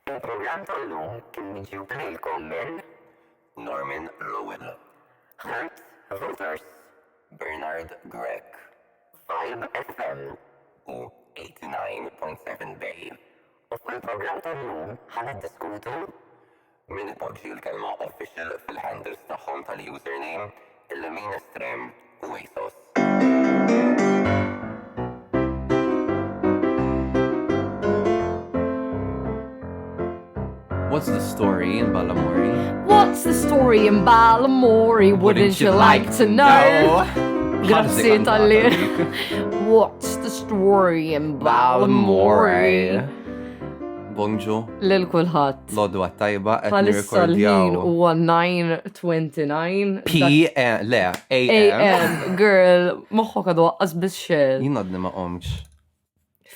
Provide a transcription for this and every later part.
Il-programm tal-lum kien jiġi wkoll minn Norman Lowell, Heart Voters, Bernard Gregg, Vibe FM u 89.7 Bay. U fil-programm tal-lum ħaniddiskutu min ipoġġi l-kelma official fil-handles tagħhom tal-username l-Lemin Estrem u ASOS. What's the story in Ballamori? What's the story in Ballamori? Wouldn't you like to know? Grazie tal-li. What's the story in Ballamori? Bonġu, Lil kulħadd. l-odwa tajba, qed Palissa l-ħin nirrekordjaw. huwa 9:29. PM, le, AM. AM. Girl, moħħok għadu waqqas biss xel. Jien għadni ma qomx.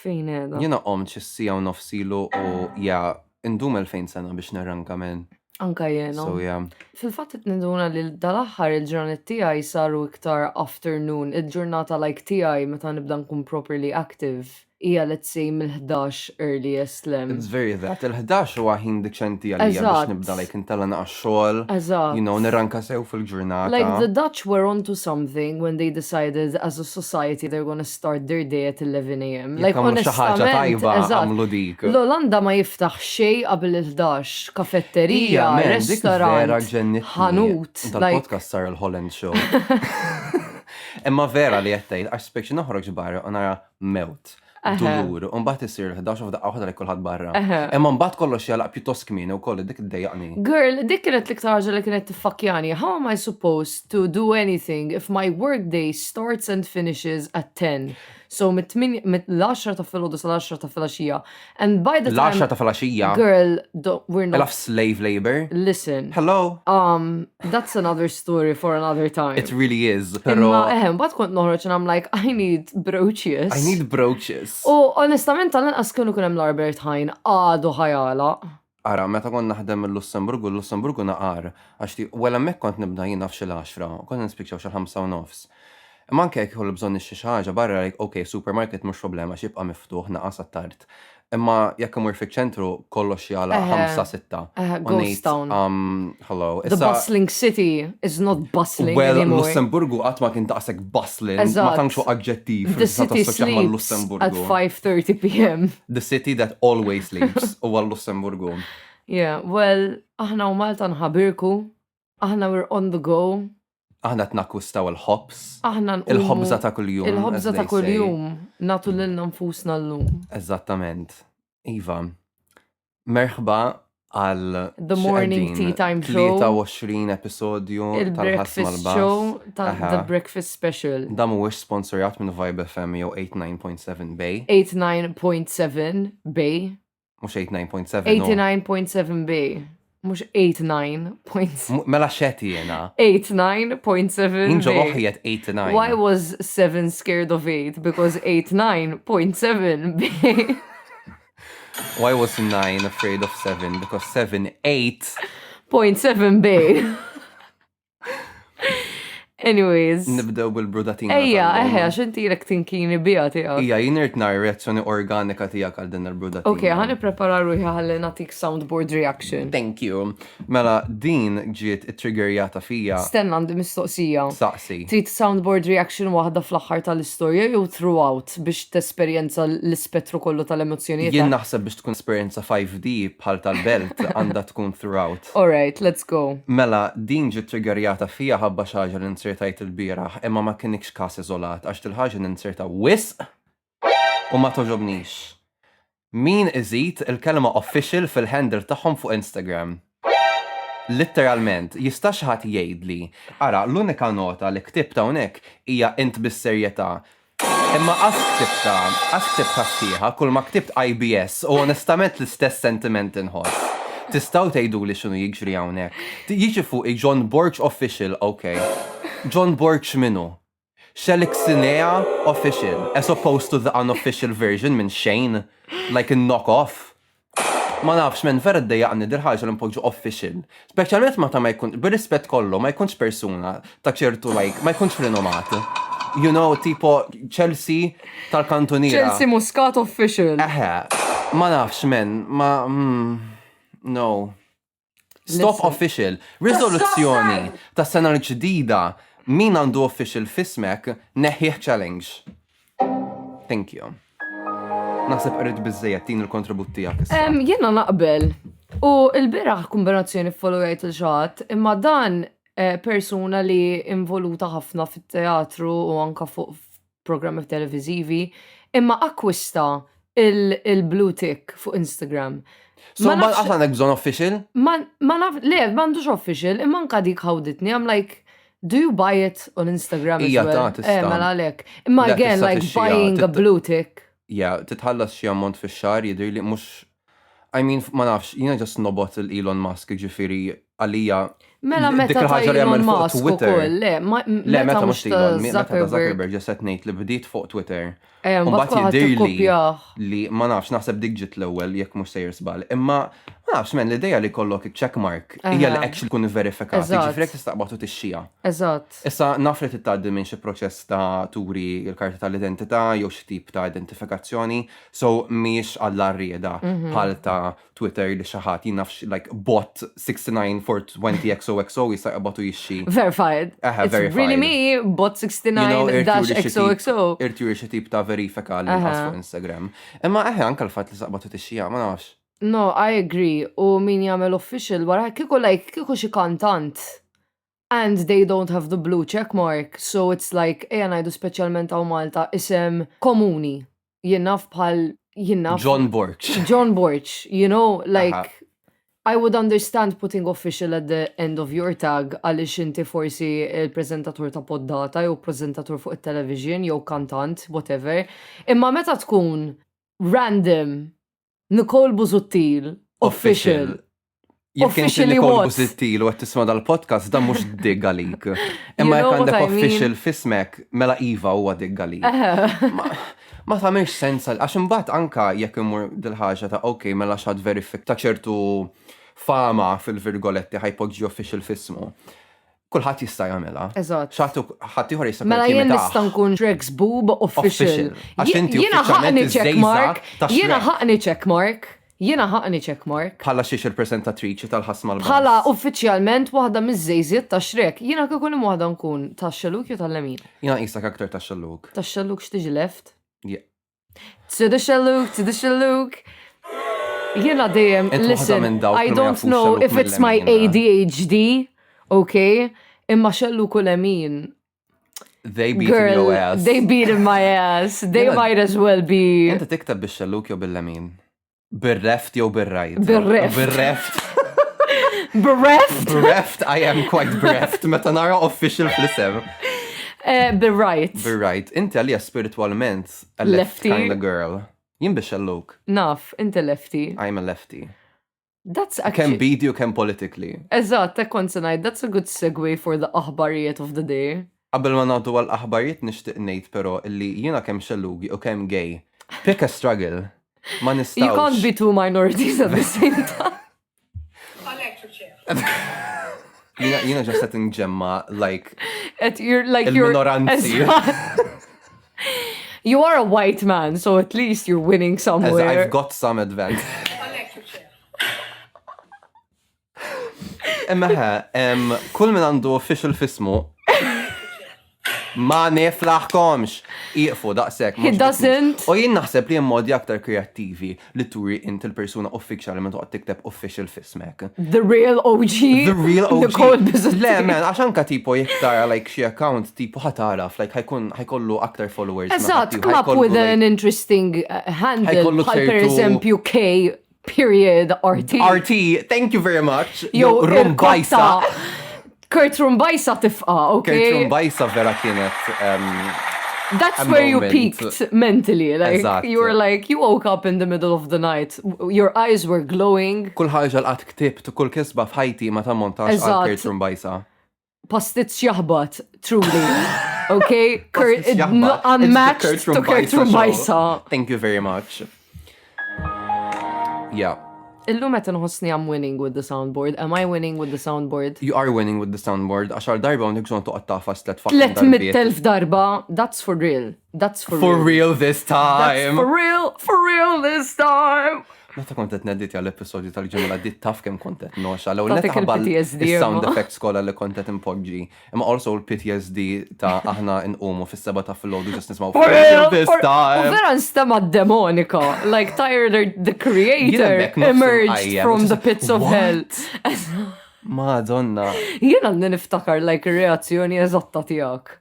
Fejn edha? Jiena qomx issija u nofsilu u ja, indum 2000 sena biex nirranka minn. Anka jena. So yeah. Fil-fatt niduna li dal-aħħar il-ġranet tiegħi saru iktar afternoon, il-ġurnata like tiegħi meta nibda nkun properly active. Ija let's say mill-11 earliest lem. It's very that. Il-11 huwa ħin diċenti għalija biex Eżatt. nibda like intella naqax xogħol. Eżatt. You know, nirranka sew fil-ġurnata. Like the Dutch were onto something when they decided as a society they're gonna start their day at 11 a.m. Like Jekk xi ħaġa tajba għamlu dik. L-Olanda ma jiftaħ xej qabel il-11, kafetterija, vera restaurant, ġennitni. ħanut. Like, Dal-podcast sar il-Holland Show. Imma vera li jettejt, għax spekċi noħroġ barra u nara mewt. Dulur, un bat jisir 11 f'daqqa uħda li kulħadd barra. Imma mbagħad kollox jalaq pjuttost kmieni wkoll dik iddejjaqni. girl, dik kienet l-iktar ħaġa li kienet tiffakjani. How am I supposed to do anything if my work day starts and finishes at 10? So mit-10 ta' filgħodu sal-10 ta' filgħaxija. And by the time... L-10 ta' falaxija. Girl, we're not... Elaf slave labor. Listen. Hello. That's another story for another time. It really is. Pero Imma, bad kont noħroġ and I'm like, I need brooches. I need brooches. U onestament, tal-inqas kienu kunem l-Albert Hain għadu ħajala. Ara, meta kont naħdem l-Lussemburgu naqar. Għax wara hemmhekk kont nibda jien naf xil-10, kont nispikxaw xil-5:30. Imma anke jekk ħolli bżonn nixxi xi ħaġa barra like, okay, supermarket mhux problema x'jibqa' miftuħ naqas għat-tard. Imma jekk imur fiċ-ċentru kollox jala 5-6. Ghost town. Hello. The bustling city is not bustling Well, anymore. Lussemburgu qatt ma kien daqshekk bustling, ma Eżatt. tantx huwa aġġettiv The city sleeps Lussemburgu. at 5:30 p.m. The city that always sleeps huwa Lussemburgu. Yeah, well, aħna u Malta nħabirku, aħna we're on the go. Aħna tnakkwistaw il-ħobs. Aħna Il-ħobża ta' kuljum. Il-ħobża as ta' they say. kuljum. Natu lilna nfusna l-lum. Eżattament. Iva, merħba għal The Morning Tea Time Show. 23 episodju tal-ħasma Il-breakfast l-bas. show, Aha. the breakfast special. Da mhuwiex sponsorjat minn Vibe FM jew 89.7 Bay. 89.7 Bay. Mhux 89.7. no. 89.7 Bay. Mux 89.7. Mela xeti jena. 89.7 Inġo Bay. oħjet 89. Why was 7 scared of 8? Because 89.7 Bay. Why was 9 afraid of 7? Because 7, 8. 0.7 Bay. Anyways. Nibdew bil-brudatina. Ejja, tal-lum. xinti l-ek tinkini bija tijak. Ija, jinirt nar reazzjoni organika tijak għal din il-brudatina. Ok, ħani prepara ruħi ħalli natik soundboard reaction. Thank you. Mela, din ġiet it-triggerjata fija. Stenna għandi mistoqsija. Saqsi. Trid soundboard reaction waħda fl-aħħar tal-istorja jew throughout biex tesperjenza l-ispettru kollu tal-emozzjonijiet? Jien naħseb biex tkun esperienza 5D bħal tal-belt għandha tkun throughout. Alright, let's go. Mela, din ġiet triggerjata fija ħabba xaġa li insertajt il-bieraħ, imma ma kienx kas iżolat għax til-ħaġa ninserta wisq u ma toġobnix. Min iżid il-kelma official fil-handle tagħhom fuq Instagram? Literalment, jistax ħadd jgħidli. Ara, l-unika nota li ktibt hawnhekk hija int bis-serjetà. Imma qas ktibta sħiħa, kull ma ktibt IBS u onestament l-istess sentiment inħoss. Tistaw tgħidu li x'inhu jiġri hawnhekk. Jiġi fuq John Borch official, okay. John Borch minu? Xelixinea official, as opposed to the unofficial version minn Shane, like a knock-off. Ma nafx men vera d-dejjaqni dir-ħaġa l-impoġġu official. Speċjalment ma ta' ma jkun, bir-rispett kollu, ma jkunx persuna ta' ċertu like, ma jkunx rinomat. You know, tipo Chelsea tal-kantonira. Chelsea Muscat official. Ma nafx men, No. Stop Listen. official. Risoluzzjoni ta' sena l-ġdida. Min għandu official fismek neħieħ challenge. Thank you. Naħseb qrid biżejjed tin il-kontribut tiegħek issa. Jiena naqbel. U l-biraħ kombinazzjoni followajt il-ġat, imma dan persuna li involuta ħafna fit-teatru u anka fuq programmi televizivi, imma akkwista il-blue tick fuq Instagram. So, ma għasanek bżon official? Ma naf, le, m'għandux official, imma anka dik ħawditni, I'm like, do you buy it on Instagram as Ija, well? ta' tista'. Mela għalek. Imma Le, again, tista' like tixxija, buying a blue tick. Ja, titħallas xi ammont fix-xahar jidher li mhux ma nafx, jiena just nobot il-Elon Musk ġifieri għalija. Mela dik meta ta' il-ħaġa li Elon jagħmel fuq Musk Twitter. ukoll, le, Le, meta mhux ta' Elon, meta ta' Zuckerberg. Zuckerberg ġest qed ngħid li bdiet fuq Twitter. Mbagħad Mbagħad kulħadd jidhirli ikkopjah. li ma nafx naħseb dik ġiet l-ewwel jekk mhux sejjer żball. Imma ma nafx men l-idea li jkollok checkmark hija li actually tkun verifikata. Eżatt. Ġifieri jekk tistaqbad u tixxija. Eżatt. Issa naf li titgħaddi minn xi proċess ta' turi l-karta tal-identità jew xi tip ta' identifikazzjoni, so mhijiex għall-arrieda bħal ta' Twitter li xi ħadd nafx like bot 69/20 jista' jqbad u jixxi. Verified. Aha, It's really verified. me, bot 69-XOXO. Irturi xi tip ta' verifika li fuq Instagram. Imma anke l-fatt li saqbad u tixxija, ma nafx. No, I agree. U min jagħmel official wara kieku xi kantant. And they don't have the blue check mark. So it's like, ngħidu speċjalment hawn Malta isem komuni. Jinnaf bħal John Borch. John Borch, you know, like Aha. I would understand putting official at the end of your tag għaliex inti forsi il-prezentatur ta' poddata jew prezentatur fuq it-television jew kantant, whatever. Imma meta tkun random Nicole Busuttil official. Jekk inti Officially Nicole what? Busuttil u qed tisma' dal-podcast dan mhux dig għalik. Imma know jekk what għandek I mean? official fismek mela Iva huwa dig għalik. Ma tagħmilx sens għax imbagħad anka jekk imur dil-ħaġa ta' okay mela x'għad verifik ta' ċertu fama fil-virgoletti ħajpoġġi official fismu. Kulħadd jista' jagħmilha. Eżatt. Ħadd ieħor jista' Mela jien nista' nkun Trex Boob official. Għax inti Jiena uffiċjalment ħaqni checkmark. iż-żejża ta' Jiena Shrek. ħaqni checkmark. Jiena ħaqni checkmark. Bħala xiex il-presentatriċi tal-ħasma l-bass. Bħala uffiċjalment waħda miż-żejżiet ta' Shrek. Jiena kieku li waħda nkun ta' xelluk jew tal-lemin. Jina qisek aktar ta' xalluk. Ta' xelluk x'tiġi left? Yeah. To the xelluk. Jiena dejjem, Intu waħda listen, minn dawk I li ma don't jafux know xelluk if it's my mill-lemin, ADHD, okay? Imma xelluk u lemin. They beat your Girl, ass. they beat in my ass. They Jena- might as well be. Inta tiktab bil-xalluk jew bil-lemin. Bir-reft jew bir-rajt. Bir-reft. Bir-reft. Bereft? Bereft, I am quite bereft. Meta nara official fl-isem. Berright. Bir-rajt. Inti għalija spiritualment a left Lefty. kind of girl. Jien bil-xalluk. Naf, inti lefty. I'm a lefty. That's Kem actually... bidi u kem politically. Eżatt, tek konsenajt, that's a good segue for the aħbarijiet of the day. Qabel ma nagħdu għal-aħbarijiet nixtieq ngħid però illi jiena kemm xallugi u kemm gay. Pick a struggle. Ma nistgħux. You can't be two minorities at the same time. Jiena ġast qed inġemma like You're like il-minoranzi. You are a white man, so at least you're winning as somewhere. I've got some advantage. Imma kull min għandu official fismu ma niflaħkomx. Iqfu daqshekk. He doesn't. U jien naħseb li hemm modi aktar kreattivi li turi inti l-persuna uffiċjali minn toqgħod tikteb official fismek. The real OG. The real OG. Nicole Busuttil. Le, man, għax anka tipo jek tara like xi account tipo ħataraf, like ħajkollu aktar followers. Eżatt, come up with an interesting handle. ħajkollu Bħal per ċertu- eżempju K period RT. RT, thank you very much. Jew Rumbajsa. Kurt Rumbajsa tifqa, okay? Kert Rumbajsa vera kienet. That's a where you moment. peaked mentally. Like, Eżatt. you were like, you woke up in the middle of the night. Your eyes were glowing. Kull ħaġa l-qatt ktibt, kull kisba f'ħajti ma tammontax Eżatt. għal Kert Rumbajsa. Pastitz jaħbat, truly. Okay? Kurt, Pastis jaħba. It's the unmatched to Kurt show. Rumbajsa. Thank you very much. Yeah. Illum qed inħossni I'm winning with the soundboard. Am I winning with the soundboard? You are winning with the soundboard. Għaxar darba unik ġon toqgħod tafas tlet fucking darbiet. 300,000 darba, that's for real. That's for For real. real this That's time. for real this time. Meta kontet neddit l-episodju tal-ġimla dit taf kem kontet noxa. Law Tatik netaħbal il-PTSD, il-sound imma. effects kolla li kontet impoġġi. Imma also l-PTSD ta' aħna inqumu fis-seba ta' fil-lodu just nismaw For real this U time. vera nstema demonika. Like Tyler, the creator, Jiena bekk nofs emerged imqajjem, from the just- pits of hell. Madonna. Jiena għandi niftakar like reazzjoni eżatta tijak.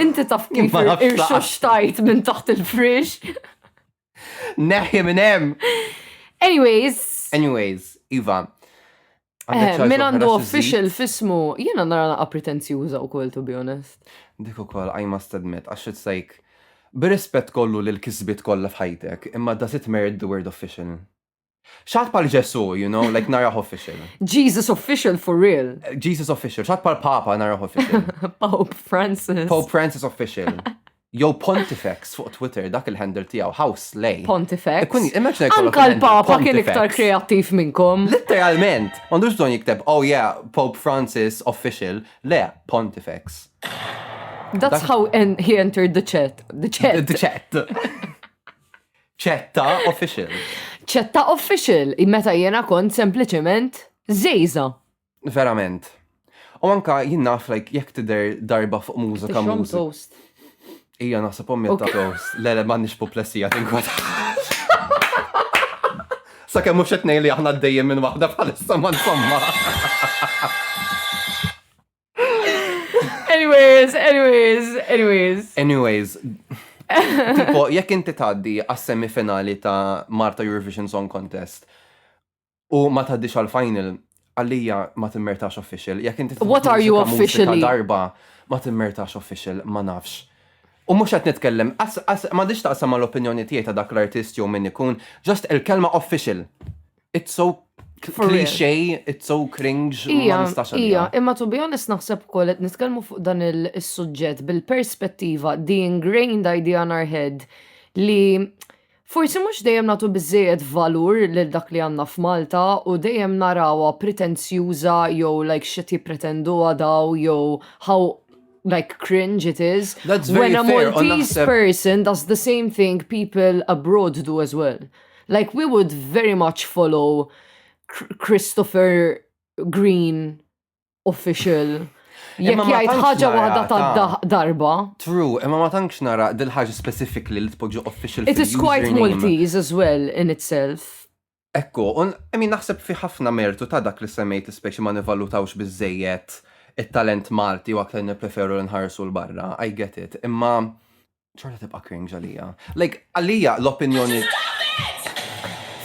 Inti taf kif Ma nafx irxoxtajt minn taħt il-frish. Neħi minn hemm. Anyways, Iva. għandek xi min ħaġa għandu oħra xi official fismu, jiena nara naqa pretenzjuża wkoll, to be honest. żid? Dik ukoll I must admit, għax it's like birispett kollu lil kisbiet kollha f'ħajtek, imma does it merit the word official? Xatt pal Ġesu, you know, like naraħ official. Jesus official for real. Jesus official, xatt pal Papa naraħ official. Pope Francis. Pope Francis official. Yo Pontifex fuq Twitter, dak il-handle tiegħu, how slay. Pontifex. Imagine jkollok Anka il-handle l-Papa kien Pontifex. iktar kreattiv minnkom. Literalment, m'għandux bżonn jikteb, oh yeah, Pope Francis official, le, Pontifex. That's how he entered the chat. The chat. The chat. Ċetta official. ċetta official. Meta jena kont sempliciment zejza. Verament. U anka jien naf like jekk tidher darba fuq mużika Tixrom mużika. toast. Ija naħseb ommi ta' toast. Le m'għandniex poplessija tinkwet. Sakemm mhux qed ngħid li aħna għaddejjem minn waħda bħalissa ma insomma. Anyways. Tipo, jekk inti tgħaddi għas-semifinali ta' Marta Eurovision Song Contest u ma tgħaddix għal-final, għalija ma timmertax official. Jekk inti What are you officially? darba ma timmertax official, ma nafx. U mhux qed nitkellem, ma diċ taqsam mal-opinjoni tiegħi ta' dak l-artist jew min ikun, just il-kelma official. It's so For real. cliché, it's so cringe, ma Ija, nistax għalija. imma to be honest naħseb ukoll qed nitkellmu fuq dan il-suġġett bil-perspettiva, the ingrained idea in our head li forsi mhux dejjem nagħtu biżżejjed valur lil dak li għandna f'Malta u dejjem narawha pretenzjuża jew like x'qed jippretenduha daw jew how like cringe it is. That's very when a fair, u Maltese naħseb- person does the same thing people abroad do as well. Like we would very much follow Christopher Green official. Jekk Imma ma jgħid tantx ħaġa nara waħda ta' ta' darba. True, imma ma tankx nara dil-ħaġa specifically li tpoġġu official It is quite fil-username. Maltese as well in itself. Ekku, naħseb fi ħafna mertu ta' dak li semmejt speċi ma nivalutawx bizzejiet it-talent Malti u aktar nipreferu nħarsu l-barra. I get it. Imma ċorta tibqa' cringe għalija. Like, għalija l-opinjoni.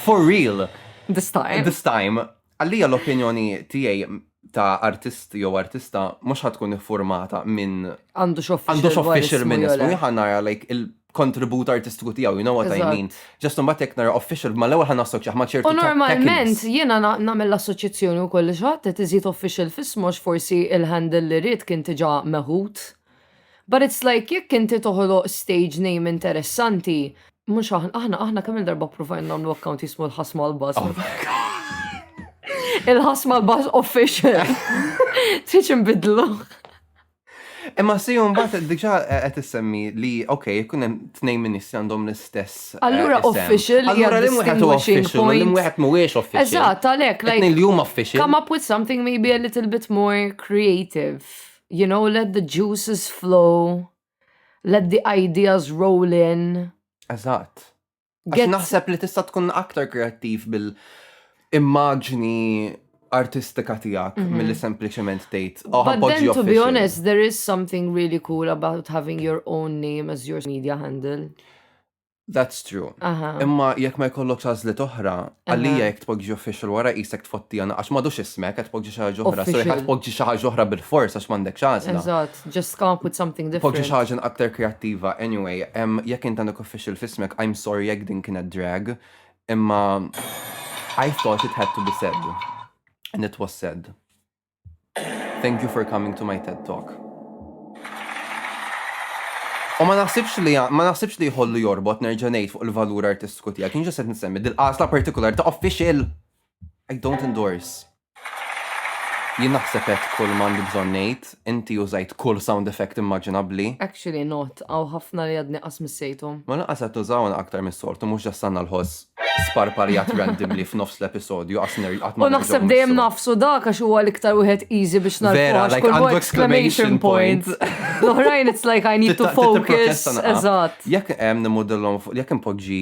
For real. This time. This time, għalija l-opinjoni tiegħi ta' artisti jew artista mhux ħatkun iffurmata minn Għandux għandux official minn ismu. jole. Jħan nara like il-kontribut artistiku tiegħu, you know what I Eżatt. mean? Just mbagħad jekk nara official ma l-ewwel ħan nassoċjaħ ma' ċertu U normalment techniques. jiena nagħmel l-assoċjazzjoni wkoll li xaħat iżid official fismux forsi il-handle li rrid kien tiġa meħud. But it's like jekk inti toħloq stage name interessanti, mhux aħna kemm il-darba provajna nagħmlu account jismu l-ħasma l-bas. Il-ħasma l-bas official. Trid inbidlu. Imma si mbagħad diġà qed issemmi li okay, jkun hemm tnejn ministri għandhom l-istess. Allura isem. official hija Allura li wieħed huwa distinguishing official, li point. wieħed mhuwiex official. Eżatt, għalhekk Qed ngħid like li huma official. come up with something maybe a little bit more creative. You know, let the juices flow. Let the ideas roll in. Eżatt. Għax Get- naħseb li tista' tkun aktar kreattiv bil-immaġni artistika tiegħek milli sempliċement tgħid But then, to be official. honest, there is something really cool about having your own name as your media handle. That's true. Aha. Imma jekk ma jkollok għażliet oħra, għalija jekk tpoġġi official wara qisek tfotti għana għax m'għadux ismek qed tpoġġi xi ħaġa oħra, so jekk Official. qed tpoġġi xi ħaġa oħra bil-fors għax m'għandek x'għażla. Eżatt, just come up with something Poġġi different. xi ħaġa aktar kreattiva. Anyway, jekk int għandek official fismek, I'm sorry jekk din kienet drag, imma I thought it had to be said. And it was said. Thank you for coming to my TED Talk. U ma naħsibx li jħollu jorbot nerġa' ngħid fuq il-valur artistiku tiegħek. Kien ġas qed nisemmi dil-qasla partikolar ta' official. I don't endorse. Jien naħseb hekk kull m'għandi bżonn ngħid, inti użajt kull sound effect immaġinabbli. Actually not, għaw ħafna li għadni qas missejtum. Ma naqqas qed tużawna aktar mis-soltu mhux ġassanna l-ħoss sparparijat randomly f'nofs l-episodju U naħseb dejjem nafsu dak għax huwa l-iktar wieħed easy biex Vera, narfu like, kull għandu exclamation exclamation point. point. L-oħrajn it's like I need to focus. Eżatt. Jekk hemm nimodellhom jekk impoġġi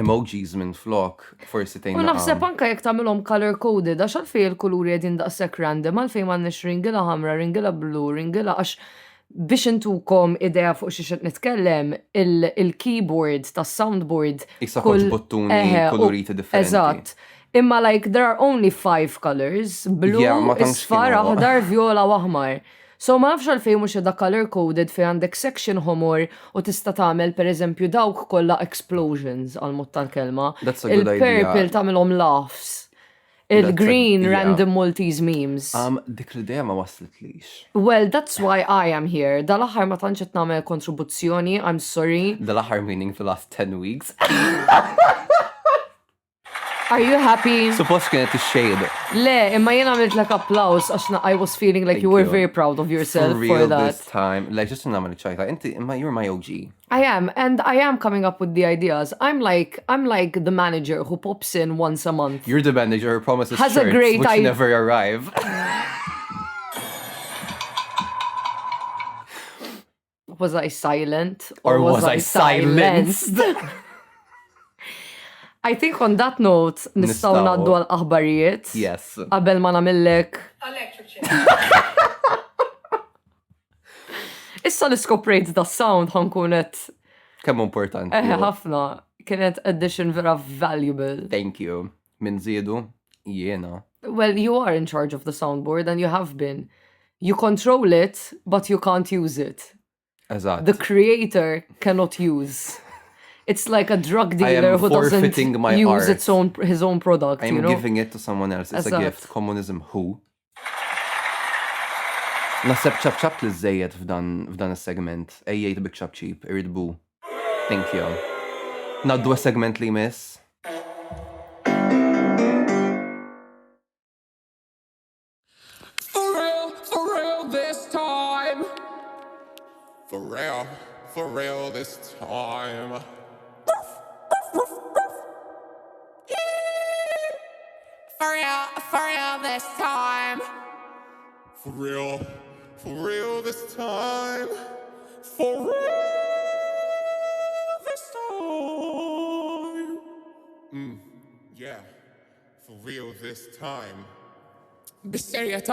emojis minn flok, forsi tgħin. U naħseb anke jekk tagħmilhom color coded għax għalfejn il-kuluri qegħdin daqshekk random, għalfejn m'għandniex ringila ħamra, ringila blu, ringila għax biex intukom idea fuq xi xed nitkellem, il-keyboard tas-soundboard Issa kollox bottuni koloriti differenti. Eżatt. Imma like there are only 5 colors, blue, Yeah, ma tantx isfar, kienu. aħdar, viola u aħmar. So ma nafx għalfejn mhux da color coded fejn għandek section homor u tista' tagħmel pereżempju dawk kollha explosions għal mod tal-kelma. That's a good idea. Il-purple tagħmilhom laughs. Il-green yeah. random Maltese memes. Dik l-idea ma waslitlix. Well, that's why I am here. Dal-aħħar ma tantx qed nagħmel kontribuzzjoni, I'm sorry. Dal-aħħar meaning for the last 10 weeks. Are you happy? Suppost kienet ix-shade. Le, imma jien għamilt like applaus għax I was feeling like Thank you were you. very proud of yourself For for real that. this time. Like, just nagħmel ċajta. Inti, you're my OG. I am, and I am coming up with the ideas. I'm like the manager who pops in once a month. You're the manager who promises Has a shirts, great which idea. never arrive. Was I silent? Or was I silenced? I think on that note, nistaw Nistaw. naddu għal-aħbarijiet. Yes. Qabel ma namillek. Electric chair. Issa li skoprejt da sound ħankunet. Kemm importanti. Ħafna. Kienet addition vera valuable. Thank you. Min zidu, jiena. Well, you are in charge of the soundboard and you have been. You control it, but you can't use it. Eżatt. The creator cannot use. It's like a drug I dealer am who doesn't forfeiting my use art. his own product, I'm you know? giving it to someone else. It's a Eżatt. gift. Communism who? Naseb ċab li żejjed f'dan is-segment. Ejjejt bik ċab-ċib, iridbu. Thank you. Naddu segment li miss. For real this time. For real this time. For real this time. For real this time. For real this time. Yeah, for real this time. بالسرية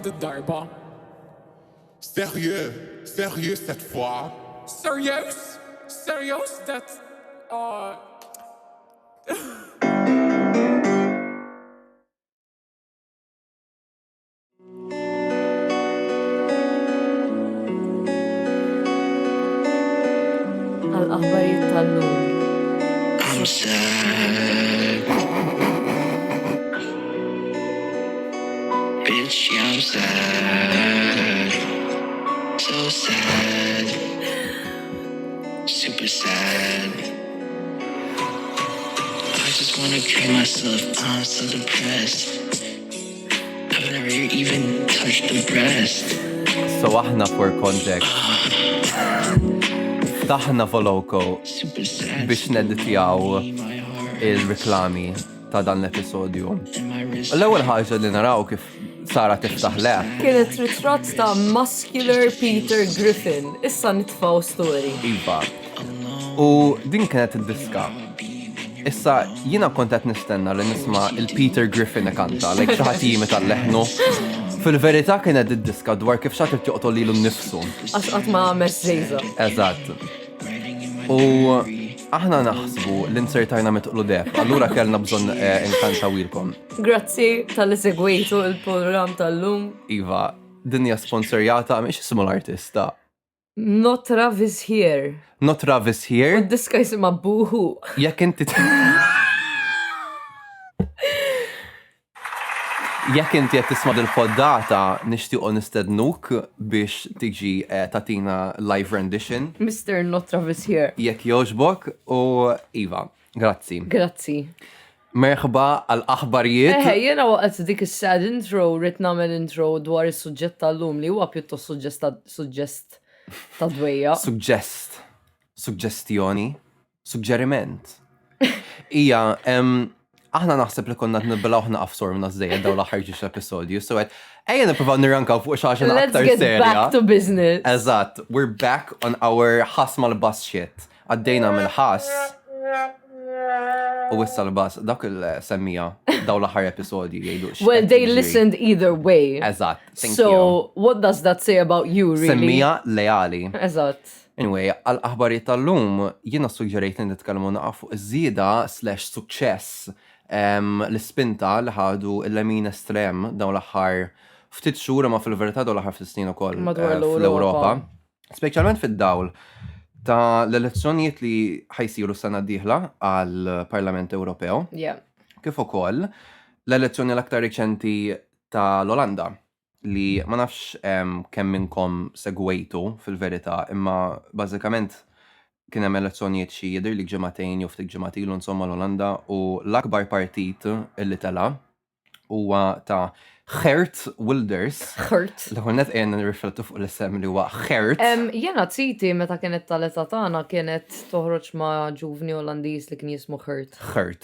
للضربة. Sérieux cette fois. Serious that Għal-aħbarijiet tal-lum. I'm sad. Bitch, yeah, I'm sad. So sad. Super sad. I just wanna kill myself. I'm so depressed. I've never even touched the breast. So aħna for context. Ftaħna Foloko Super sad. biex neditjaw My heart il-reklami ta' dan l-episodju. and my wrist. L-ewwel ħaġa li naraw kif Sara tiftaħ leħ. Kienet ritratt ta' muscular Peter Griffin. Issa nitfaw story. Iva. U din kienet id-diska. Issa jina kontet nistenna li nisma il-Peter Griffin kanta, like xaħat jimi tal-leħnu. Fil-verità kienet id-diska dwar kif xaħat joqtol lilu nnifsu. Għax qatt ma għames zejza. Eżatt. U aħna naħsbu l-insertajna mitqlu def, allura kellna bżon inkanta wilkom. Grazzi tal-li segwejtu il-program tal-lum. Iva, dinja sponsorjata, miex ismu l-artista. Not Travis here. Not Travis here, Id-diska jisima Boohoo. jekk inti jekk inti qed tisma' dil-poddata nixtiequ nistednuk biex tiġi tatina live rendition Mr. Not Travis here. jekk jogħġbok u iva, grazzi. Grazzi. Merħba għal-aħbarijiet. Jena waqt dik is-sad intro rrit nagħmel intro dwar is-suġġett tal-lum li huwa pjuttost suġġest ta' dwejja. Suġġestjoni, suġġeriment. Ija, aħna naħseb li konna nibbilaw ħna qafsor minna żejjed daw l-aħħar ġiex episodju, so ejja nippruvaw nirrankaw fuq xaxin aktar serja. Let's get back to business. Eżatt, we're back on our ħas mal-bass shit. Għaddejna mill-ħas. U wissa l-bass, dak il-semmija daw l-aħħar episodju jgħidu. Well, they listened either way. Eżatt, thank you. So, what does that say about you, really? Semmija lejali. Eżatt. Anyway, għal-aħbarijiet tal-lum, jiena suġġerejt li nitkellmu naqfu iż-żieda/suċċess l-Ispinta li ħadu l-Lemin Estrem dawn l-aħħar ftit xhur ma fil-verità dawn l-aħħar ftit snin ukoll fl-Ewropa. Speċjalment fid-dawl ta' l-elezzjonijiet li ħajsiru sena d-dieħla għal-Parlament Ewropew. Kif ukoll l-elezzjoni l-aktar riċenti tal-Olanda li ma nafx kemm minnkom segwejtu fil-verità, imma bażikament kien hemm elezzjonijiet xi jidher li ġimagħtejn jew ftit ġimgħatilu insomma l-Olanda u l-akbar partit illi tela huwa ta' Geert Wilders. Geert. L-ħonet qiegħna nirriflettu fuq l-isem li huwa Geert. Jena tsiti meta kienet tal-età tagħna kienet toħroġ ma' ġuvni Olandiż li kien jismu Geert. Geert.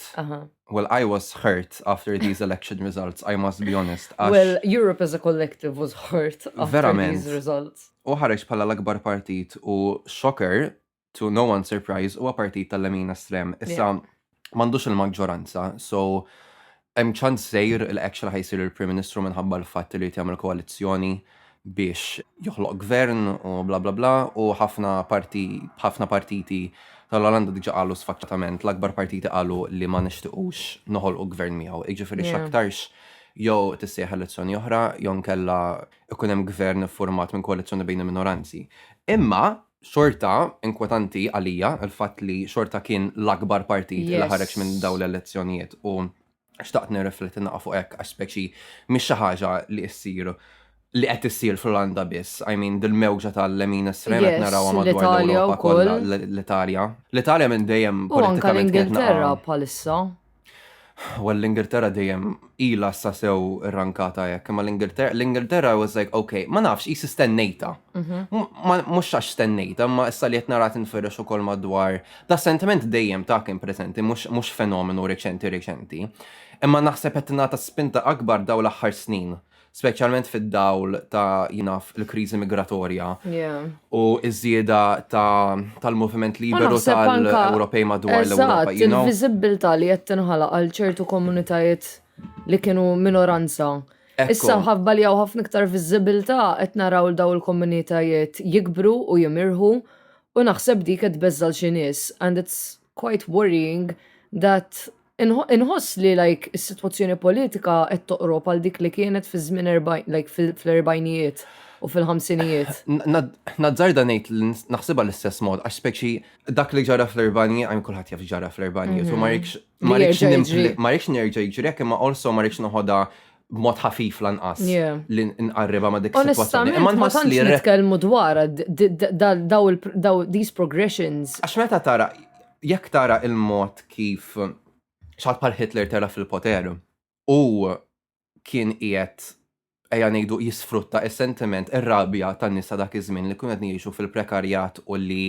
Well, I was hurt after these election results, I must be honest. Well, Europe as a collective was hurt after these results. U ħareġ bħala l-akbar partit u shocker, to no one's surprise, huwa partit tal-Lemin Estrem. Issa m'għandux il-maġġoranza, so hemm ċans sejr il-actual ħajsir il-Prim Ministru minħabba l-fatt li jagħmel koalizzjoni biex joħloq gvern u bla bla bla u ħafna partiti tal-Olanda diġà qalu sfaċċatament l-akbar partiti qalu li ma nixtiequx noħolqu gvern miegħu. Jiġifieri x'aktarx jew tissejħ elezzjoni oħra jew nkella ikun hemm gvern ffurmat minn koalizzjoni bejn il-minoranzi. Imma xorta inkwetanti għalija il-fatt li xorta kien l-akbar partit li ħareġ minn dawn l-elezzjonijiet u xtaqt nirrifletti naqa' fuq hekk għax speċi mhix xi ħaġa li ssir li qed issir fl-Olanda biss. I mean, dil-mewġa tal-Lemin Estrem qed narawha madwar l-Ewropa kollha, l-Italja. L-Italja minn dejjem politikament kienet l-Ingilterra bħalissa. Well, l-Ingilterra dejjem ilha sa sew irrankata hekk, imma l-Ingilterra was like, okay, ma nafx qisi stennejta. Mhux għax stennejta, imma issa li qed nara tinferex ukoll madwar. Da sentiment dejjem ta' kien preżenti, mhux fenomenu riċenti. Imma naħseb qed tingħata spinta akbar dawn l-aħħar snin, speċjalment fid-dawl ta' jinaf il-kriżi migratorja u iż-żieda tal-moviment liberu tal-Ewropej madwar l-Ewropa. Il-viżibilità li qed tinħalaq għal ċertu komunitajiet li kienu minoranza. Issa ħabbaljaw ħafna iktar viżibilità qed naraw daw il-komunitajiet jikbru u jimirħu u naħseb dik qed beżżal xi nies and it's quite worrying that inħoss li is-sitwazzjoni politika qed toqrob għal dik li kienet fi żmien fl-erbajnijiet u fil-ħamsinijiet. Nazzarda ngħid li naħsibha l-istess mod għax speċi dak li ġara fl-erbanijiet għajn kulħadd jaf ġara fl-erbanijiet u ma rridx nerġa' jiġri hekk imma also ma rridx noħodha b'mod ħafif lanqas li nqarriba ma dik is-sitwazzjoni. Imma ma tantx nitkellmu dwar daw these progressions. Għax meta tara jekk tara il-mod kif xaħat bħal Hitler tera fil-poter u kien qiegħed ejja ngħidu jisfrutta is-sentiment ir-rabja tan-nisa dak iż-żmien li kienu qed jgħixu fil-prekarjat u li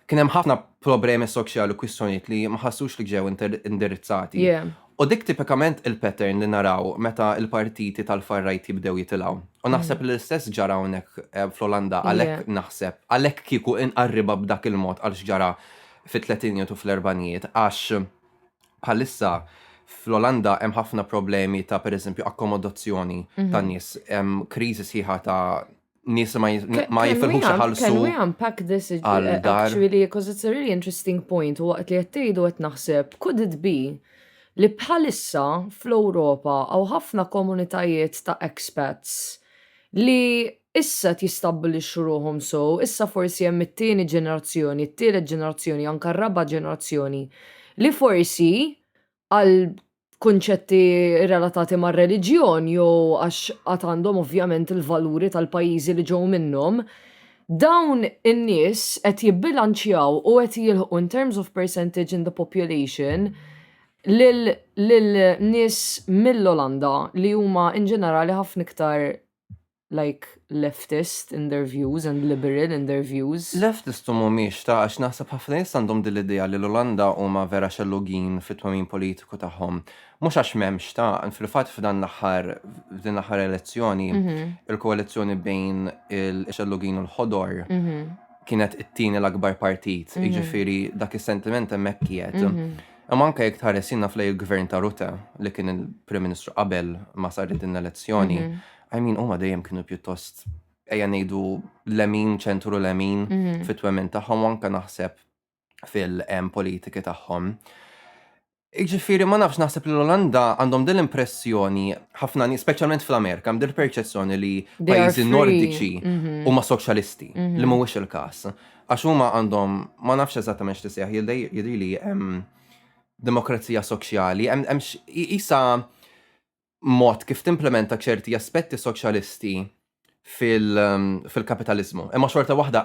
kien hemm ħafna problemi soċjali u kwistjonijiet li ma ħassux li ġew indirizzati. U dik tipikament il-pattern li naraw meta il-partiti tal-farrajt jibdew jitilgħu. U naħseb li l-istess ġara hawnhekk fl-Olanda għalhekk naħseb għalhekk kieku inqarriba b'dak il-mod għal x'ġara fit-tletinijiet u fl-erbanijiet għax bħalissa fl-Olanda hemm ħafna problemi ta' pereżempju akkomodazzjoni tan nies, hemm kriżi sħiħa ta' nies ma jifilħux ħalsu. Can we unpack this actually because it's a really interesting point u waqt li qed tgħidu qed naħseb could it be li bħalissa fl-Ewropa hawn ħafna komunitajiet ta' expats li issa jistabbilixxu ruhom issa forsi hemm it-tieni ġenerazzjoni, it-tielet ġenerazzjoni, anke r-raba' ġenerazzjoni li forsi għal kunċetti relatati mar reliġjon jew għax qatt għandhom ovvjament il-valuri tal-pajjiżi li ġew minnhom, dawn in-nies qed jibbilanċjaw u qed jilħqu in terms of percentage in the population lil-nies mill-Olanda li huma in ġenerali ħafna iktar like leftist in their views and liberal in their views. Leftist mhumiex ta' għax naħseb ħafna nies għandhom din l-idea li l-Olanda huma vera xellugin fit-twemmin politiku tagħhom. Mhux għax m'hemmx ta' fil-fatt f'dan l-aħħar elezzjoni, il-koalizzjoni bejn il-xellugin u l-ħodor kienet it-tieni l-akbar partit, jiġifieri dak is-sentiment hemmhekk qiegħed. Imma anke jekk tħares jiena flej il-gvern ta' Rutte li kien il-Prim Ministru qabel ma saret din l-elezzjoni, huma dejjem kienu pjuttost ejja ngħidu lemin, ċentru lemin fit-twemmin tagħhom anke naħseb fil-politiki tagħhom. Jiġifieri ma nafx naħseb li l-Olanda għandhom din l-impressjoni ħafna nies, speċjalment fl-Amerika, hemm din il-perċezzjoni li pajjiżi nordiċi huma soċjalisti li mhuwiex il-każ. Għax huma għandhom ma nafx eżattament x'tisejjaħ jidhirli hemm demokrazija soċjali, hemm isa mod kif timplementa ċerti aspetti soċjalisti fil-kapitalizmu. Imma xorta waħda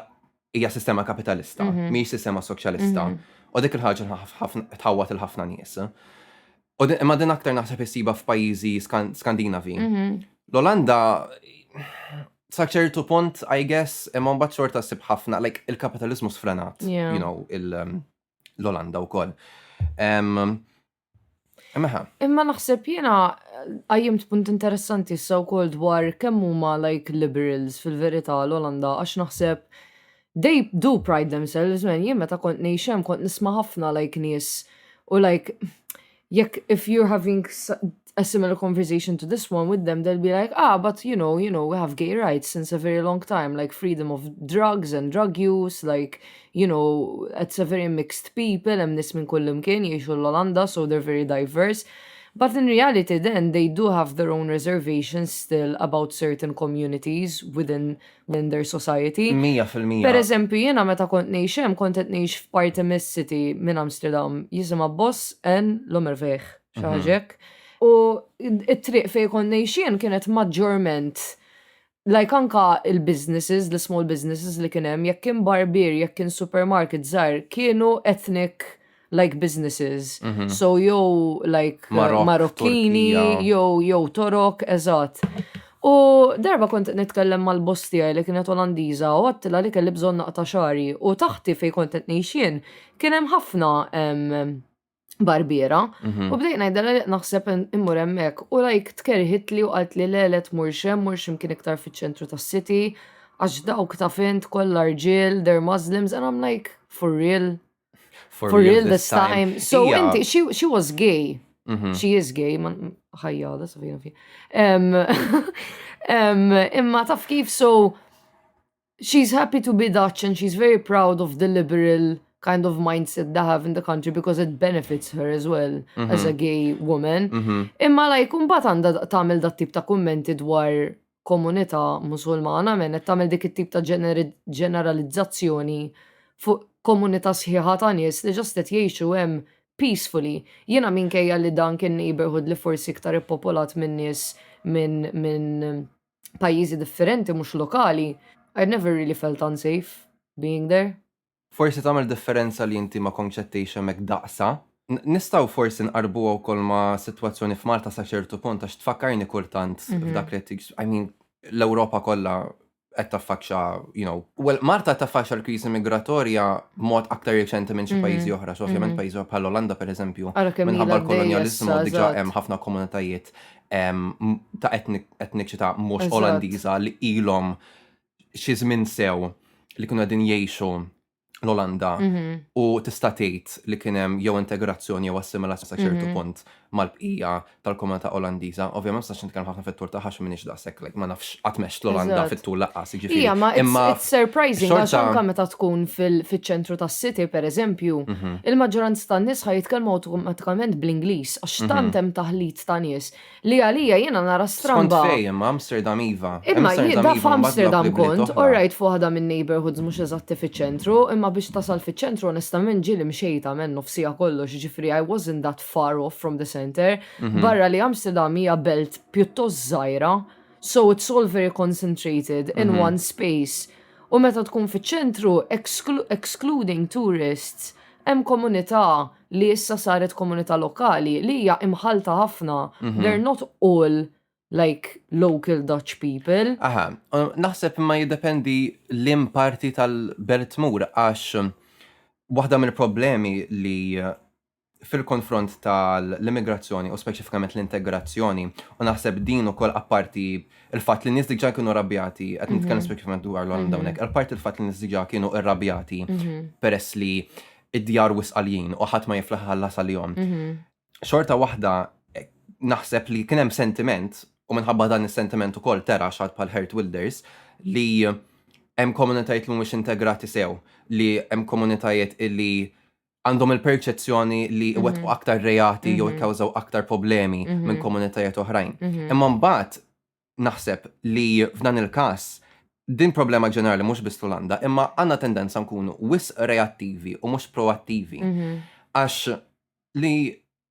hija sistema kapitalista, mhix sistema soċjalista. U dik il-ħaġa tħawwat il-ħafna nies. Imma din aktar naħseb isiba f'pajjiżi Skandinavi. L-Olanda sa ċertu punt, I guess, imma mbagħad xorta ssib ħafna like il-kapitalizmu sfrenat, you know, l-Olanda wkoll. Imma naħseb jiena għajjimt punt interessanti issa wkoll dwar kemm huma like liberals fil-verità l-Olanda għax naħseb they do pride themselves, man. Jien meta kont ngħixem kont nisma' ħafna like nies u like jekk if you're having a similar conversation to this one with them, they'll be like, but you know, we have gay rights since a very long time, like freedom of drugs and drug use, like, you know, it's a very mixed people, hemm nies minn kull imkien jgħixu l-Olanda, so they're very diverse. But in reality then, they do have their own reservations still about certain communities within their society. 100%. Per eżempju, jiena meta kont ngħixem, kont qed ngħix f'parti mis-city minn Amsterdam, jisimha Boss en l-Omerveeg, xi ħaġek. U it-triq fejn kont ngħixien kienet maġġorment like anka il-businesses, l-small businesses li kien hemm, jekk kien barbier, jekk kien supermarket żgħar, kienu ethnic like businesses. So jew like Marokkini, jew Torok, eżatt. U darba kont nitkellem mal-boss tiegħi li kienet Olandiża u għattila li kelli bżonn naqta' xari u taħti fejn kont qed ngħixien kien hemm ħafna barbiera u bdejt ngħidha li naħseb immur hemmhekk u like tkerħit li u qalt li le tmurx imkien iktar fiċ-ċentru tas-city għax dawk ta' fint kollha rġiel, they're Muslims, and I'm like, for real this time. So inti, she was gay. She is gay, man ħajjada safina fi. Imma taf kif, so she's happy to be Dutch and she's very proud of the liberal kind of mindset they have in the country because it benefits her as well as a gay woman. Imma like mbagħad għandha tagħmel dat tip ta' kummenti dwar komunità Musulmana men qed tagħmel dik it-tip ta' ġeneralizzazzjoni fuq komunità sħiħa ta' nies li ġast qed jgħixu hemm peacefully. Jiena minkejja li dan kien neighborhood li forsi iktar ippopolat minn nies minn pajjiżi differenti mhux lokali, I never really felt unsafe being there. Forsi tagħmel differenza li inti ma konċettejx hemmhekk daqsa. Nistgħu forsi nqarbuha wkoll ma' sitwazzjoni f'Malta sa ċertu punt għax tfakkarni kultant f'dak li I mean l-Ewropa kollha qed taffaċċja, you know, Malta taffaċċja l-kriżi migratorja mod aktar reċenti minn xi pajjiżi oħra, so ovvjament pajjiżi bħal Olanda pereżempju, minħabba l-kolonjaliżmu diġà hemm ħafna komunitajiet ta' etniċità mhux Olandiża li ilhom xi żmien sew li kienu qegħdin jgħixu l-Olanda u tista' tgħid li kien hemm jew integrazzjoni jew assimilazzjoni sa ċertu punt mal-bqija tal-komunità Olandiża. Ovvjament sa nitkellem ħafna fit-tul tagħha m'iniex daqshekk like ma nafx qatt mexx l-Olanda fit-tul laqqas jiġifieri. Hija ma it's surprising għax anke meta tkun fiċ-ċentru tas-city pereżempju, il-maġġoranza tan-nies ħajitkellmu awtomatikament bl-Ingliż għax tant hemm taħlit ta' nies li għalija jiena nara stramba. Skont fejn imma Amsterdam iva. Imma jien f'Amsterdam kont, alright fuq waħda minn neighborhoods mhux eżatti fiċ-ċentru, imma biex tasal fiċ-ċentru onestament ġieli mxejta minn nofsija kollox, jiġifieri I wasn't that far off from the center. Barra li Amsterdam hija belt pjuttost żgħira, so it's all very concentrated in one space. U meta tkun fiċ-ċentru, excluding tourists, hemm komunità li issa saret komunità lokali li hija imħalta ħafna. They're not all like local Dutch people. Aha, naħseb ma jiddependi l-im parti tal-belt tmur għax waħda mill-problemi li fil-konfront tal-immigrazzjoni u speċifikament l-integrazzjoni u naħseb din ukoll apparti il-fatt li n-nies diġà kienu arrabjati, qed nitkellem speċifikament dwar l-Olanda hawnhekk, apparti il-fatt li n-nies diġà kienu irrabjati peress li id-djar wisqaljin u ħadd ma jiflaħ ħallas għalihom. Xorta waħda naħseb li kien hemm sentiment u minħabba dan is-sentiment ukoll tera xatt bħal Hert Wilders li hemm komunitajiet li mhumiex integrati sew, li hemm komunitajiet illi għandhom il-perċezzjoni li wettqu aktar rejati jew ikkawżaw aktar problemi minn komunitajiet oħrajn. Imma mbagħad naħseb li f'dan il-każ din problema ġenerali mhux biss fl-Olanda, imma għandna tendenza nkunu wisq reattivi u mhux proattivi. Għax li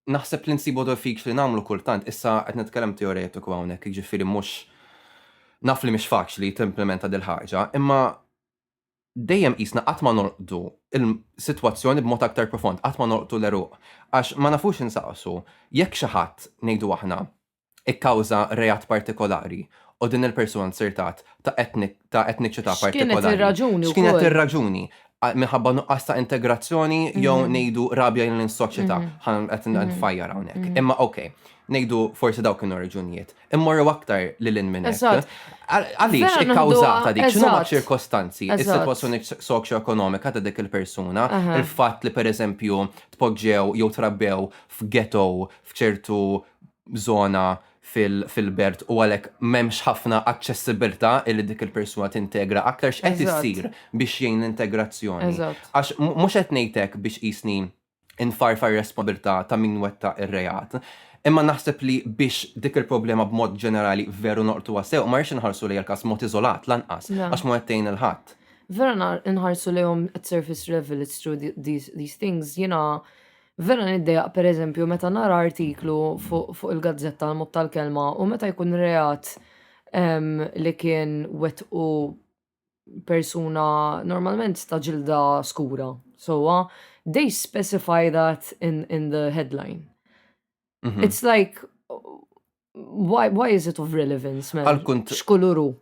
naħseb li nsibu diffiċli li nagħmlu kultant, issa qed nitkellem teoretiku hawnhekk, jiġifieri mhux naf li mhix faċli timplementa dil ħaġa, imma dejjem qisna qatt ma norqdu il-sitwazzjoni b'mod aktar profond, qatt ma norqdu l-eruq. Għax ma nafux insaqsu jekk xi ħadd ngħidu aħna ikkawża reat partikolari u din il-persuna sirtat ta' etniċità partikolari. X'kienet ir-raġuni X'kienet ir-raġuni? Minħabba nuqqas ta' integrazzjoni jew ngħidu rabja l-soċjetà qed nfajjar hawnhekk. Imma okej, ngħidu forsi dawk kienu raġunijiet. Immorru aktar lil minn hekk. Għaliex ikkawżata dik x'inhuma ċirkostanzi, is-sitwazzjoni soċjo-ekonomika ta' dik il-persuna, il-fatt li pereżempju tpoġġew jew trabbew f'ghetto f'ċertu żona fil-belt u għalhekk m'hemmx ħafna aċċessibilità li dik il-persuna tintegra aktar x'qed issir biex jgħin l-integrazzjoni. Għax mhux qed ngħidlek biex qisni infarfar responsabilità ta' min wettaq ir-reat. Imma naħseb li biex dik il-problema b'mod ġenerali veru noqtu għasew, ma rridx inħarsu lejha l-każ mod iżolat lanqas, għax ma qed il-ħadd. Vera nħarsu lejhom at surface level, it's true these things, vera niddejaq pereżempju meta nara artiklu fuq il-gazzetta l-mod tal-kelma u meta jkun reat li kien wettqu persuna normalment ta' ġilda skura. So they specify that in the headline. It's like, why is it of relevance, man? X'kuluru?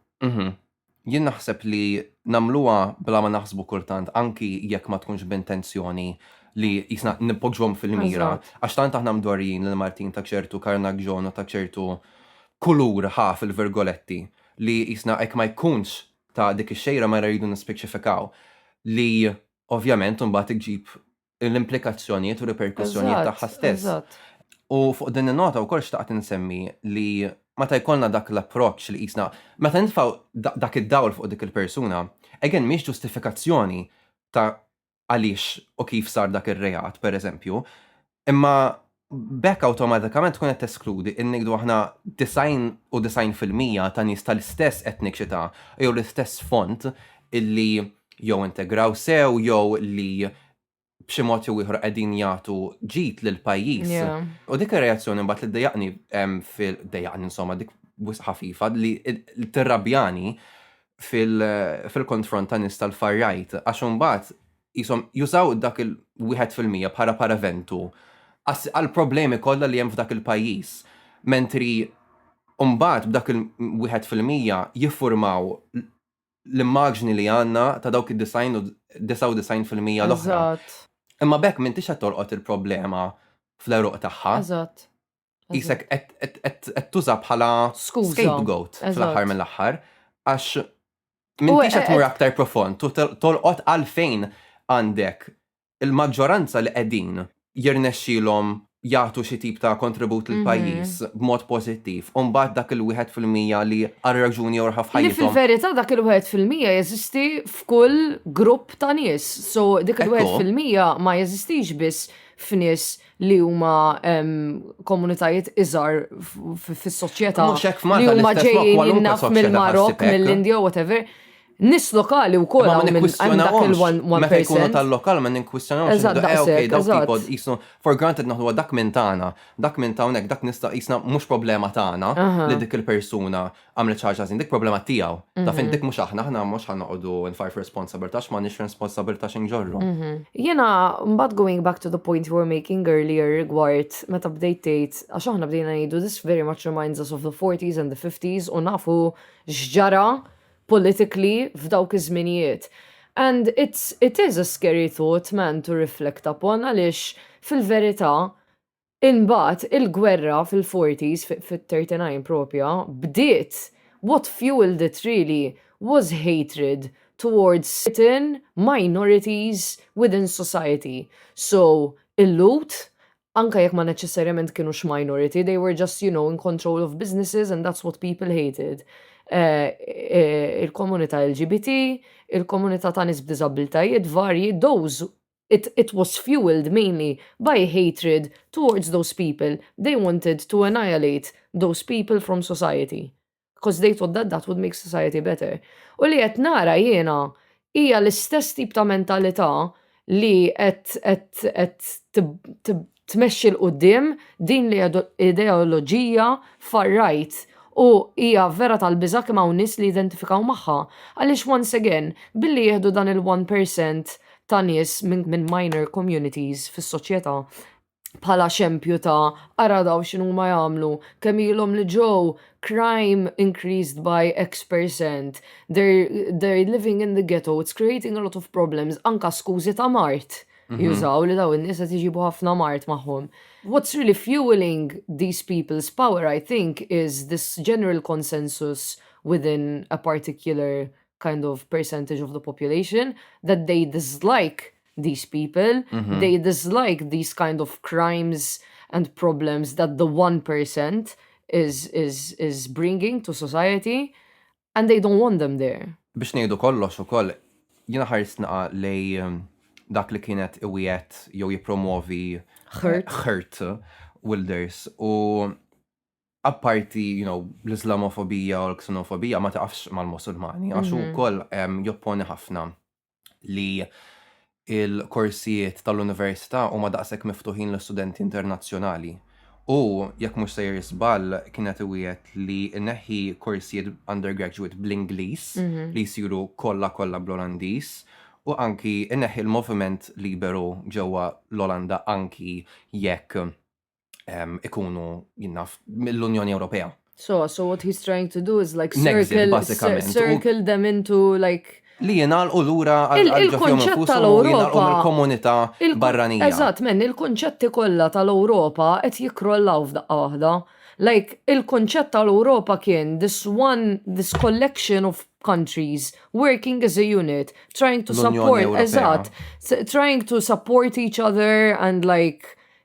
Jien naħseb li namluha bla ma naħsbu kultant anki jekk ma tkunx b'intenzjoni li jisna nipoġġhom fil-mira. Għax tant aħna mdorrijin lil Martin ta' ċertu karnaġġon u ta' ċertu kulur ħa fil-virgoletti li jisna hekk ma jkunx ta' dik ix-xejra ma jridu nispeċifikaw li ovvjament imbagħad iġib l-implikazzjonijiet u reperkussjonijiet tagħha stess. U fuq din in-nota wkoll xtaqt insemmi li meta jkollna dak l-approċċ li qisna meta nitfgħu dak id-dawl fuq dik il-persuna, again mhix ġustifikazzjoni ta' għaliex u kif sar dak ir-reat, pereżempju, imma bekk awtomatikament tkun qed teskludi innigdu aħna 99% ta' nies tal-istess etniċità jew l-istess font illi jew integraw sew jew li b'xi mod jew ieħor qegħdin jagħtu ġid lil pajjiż. U dik ir-reazzjoni mbagħad li ddejjaqni insomma dik wisq ħafifa li tirrabjani fil-konfront ta' nies tal-far-right għax imbagħad jisom jużaw dak il-1% bħala paraventu għal-problemi kollha li hemm f'dak il-pajjiż. Mentri mbagħad b'dak il-1% jiffurmaw l-immaġni li għandna ta' dawk id-99% l-oħra. Imma bekk m'intix qed tolqot il-problema fl-eruq tagħha. Eżatt. Isek qed tuża bħala scapegoat fl-aħħar mill-aħħar għax m'intix qed tmur aktar profond tolqot għalfejn għandek il-maġġoranza li qegħdin jirnexxielhom jagħtu xi tip ta' kontribut lil pajjiż b'mod pożittiv u mbagħad dak il-1% li għal raġuni orħa f'ħajjithom. Li fil-verità dak il-1% jeżisti f'kull grupp ta' nies. So dik il-1% ma jeżistix biss f'nies li huma komunitajiet iżgħar fis-soċjetà li huma ġejjin naf mill-Marok, mill-Indja, whatever. nis lokali wkoll Ma hawn minn dak il-1%. meta jkunu tal-lokal ma ninkwistjonawx. Eżatt, Okay, daqshekk, dawk eżatt. people jisnu for granted naħdu dak minn tagħna, dak minn hawnhekk, dak nista' jisna mhux problema tagħna li dik il-persuna għamlet xi ħaġa dik problema tiegħu. Taf dik mhux aħna mhux ħanoqogħdu nfarf responsabilità m'għandniex responsabilità x'inġorru. Jena, mbagħad going back to the point you were making earlier rigward meta bdejt tgħid għax aħna bdejna ngħidu this very much reminds us of the 40s and the 50s u nafu x'ġara politically f'dawk iż-żminijiet. And it is a scary thought, man, to reflect upon għaliex fil-verità imbagħad il-gwerra fil-40s fit-39 propja bdiet what fueled it really was hatred towards certain minorities within society. So, il-loot, anka jekk ma neċessarjament kienu x-minority, they were just, in control of businesses and that's what people hated. Il-komunità LGBT, il-komunità ta' nies b'diżabbiltajiet varji, it was fueled mainly by hatred towards those people. They wanted to annihilate those people from society. Because they thought that would make society better. U li qed nara jiena hija l-istess tip ta' mentalità li qed tmexxi l-qudiem din li ideoloġija far-right u hija vera tal-biża' kemm hawn nies li identifikaw magħha. Għaliex once again, billi jieħdu dan il-1% ta' nies minn minor communities fis-soċjetà bħala xempju ta' ara daw x'inhu ma jagħmlu, kemm ilhom li ġew crime increased by X%. They're living in the ghetto, it's creating a lot of problems, anka skużi ta' mart. Jużaw li daw in-nies qed iġibu ħafna mart magħhom. What's really fueling these people's power, I think, is this general consensus within a particular kind of percentage of the population that they dislike these people, they dislike these kind of crimes and problems that the 1% is bringing to society, and they don't want them there. Biex ngħidu kollox ukoll, jiena ħarsnaqa lej dak li kienet iwiet jew jippromovi hurt Wilders u apparti, l-Islamofobija u l-Ksenofobija ma taqafx mal-Musulmani għax ukoll jopponi ħafna li il-korsijiet tal-università huma daqshekk miftuħin l-studenti internazzjonali. U jekk mhux sejjer żball kienet iwiet li neħi korsijiet undergraduate bl-Ingliż li jsiru kollha bl-Olandiż. U anki inneħi il-moviment liberu ġewwa l-Olanda anki jekk ikunu jinnaf mill-Unjoni Ewropea. So what he's trying to do is like Nexit, basikament. circle them into like Li jingħalqu lura il-konċett tal-Ewropa mill-komunità barranija. Eżatt, il-konċetti kollha tal-Ewropa qed jikrollaw f'daqqa waħda. Like, il-konċett tal-Ewropa kien this collection of countries working as a unit, trying to support, trying to support each other and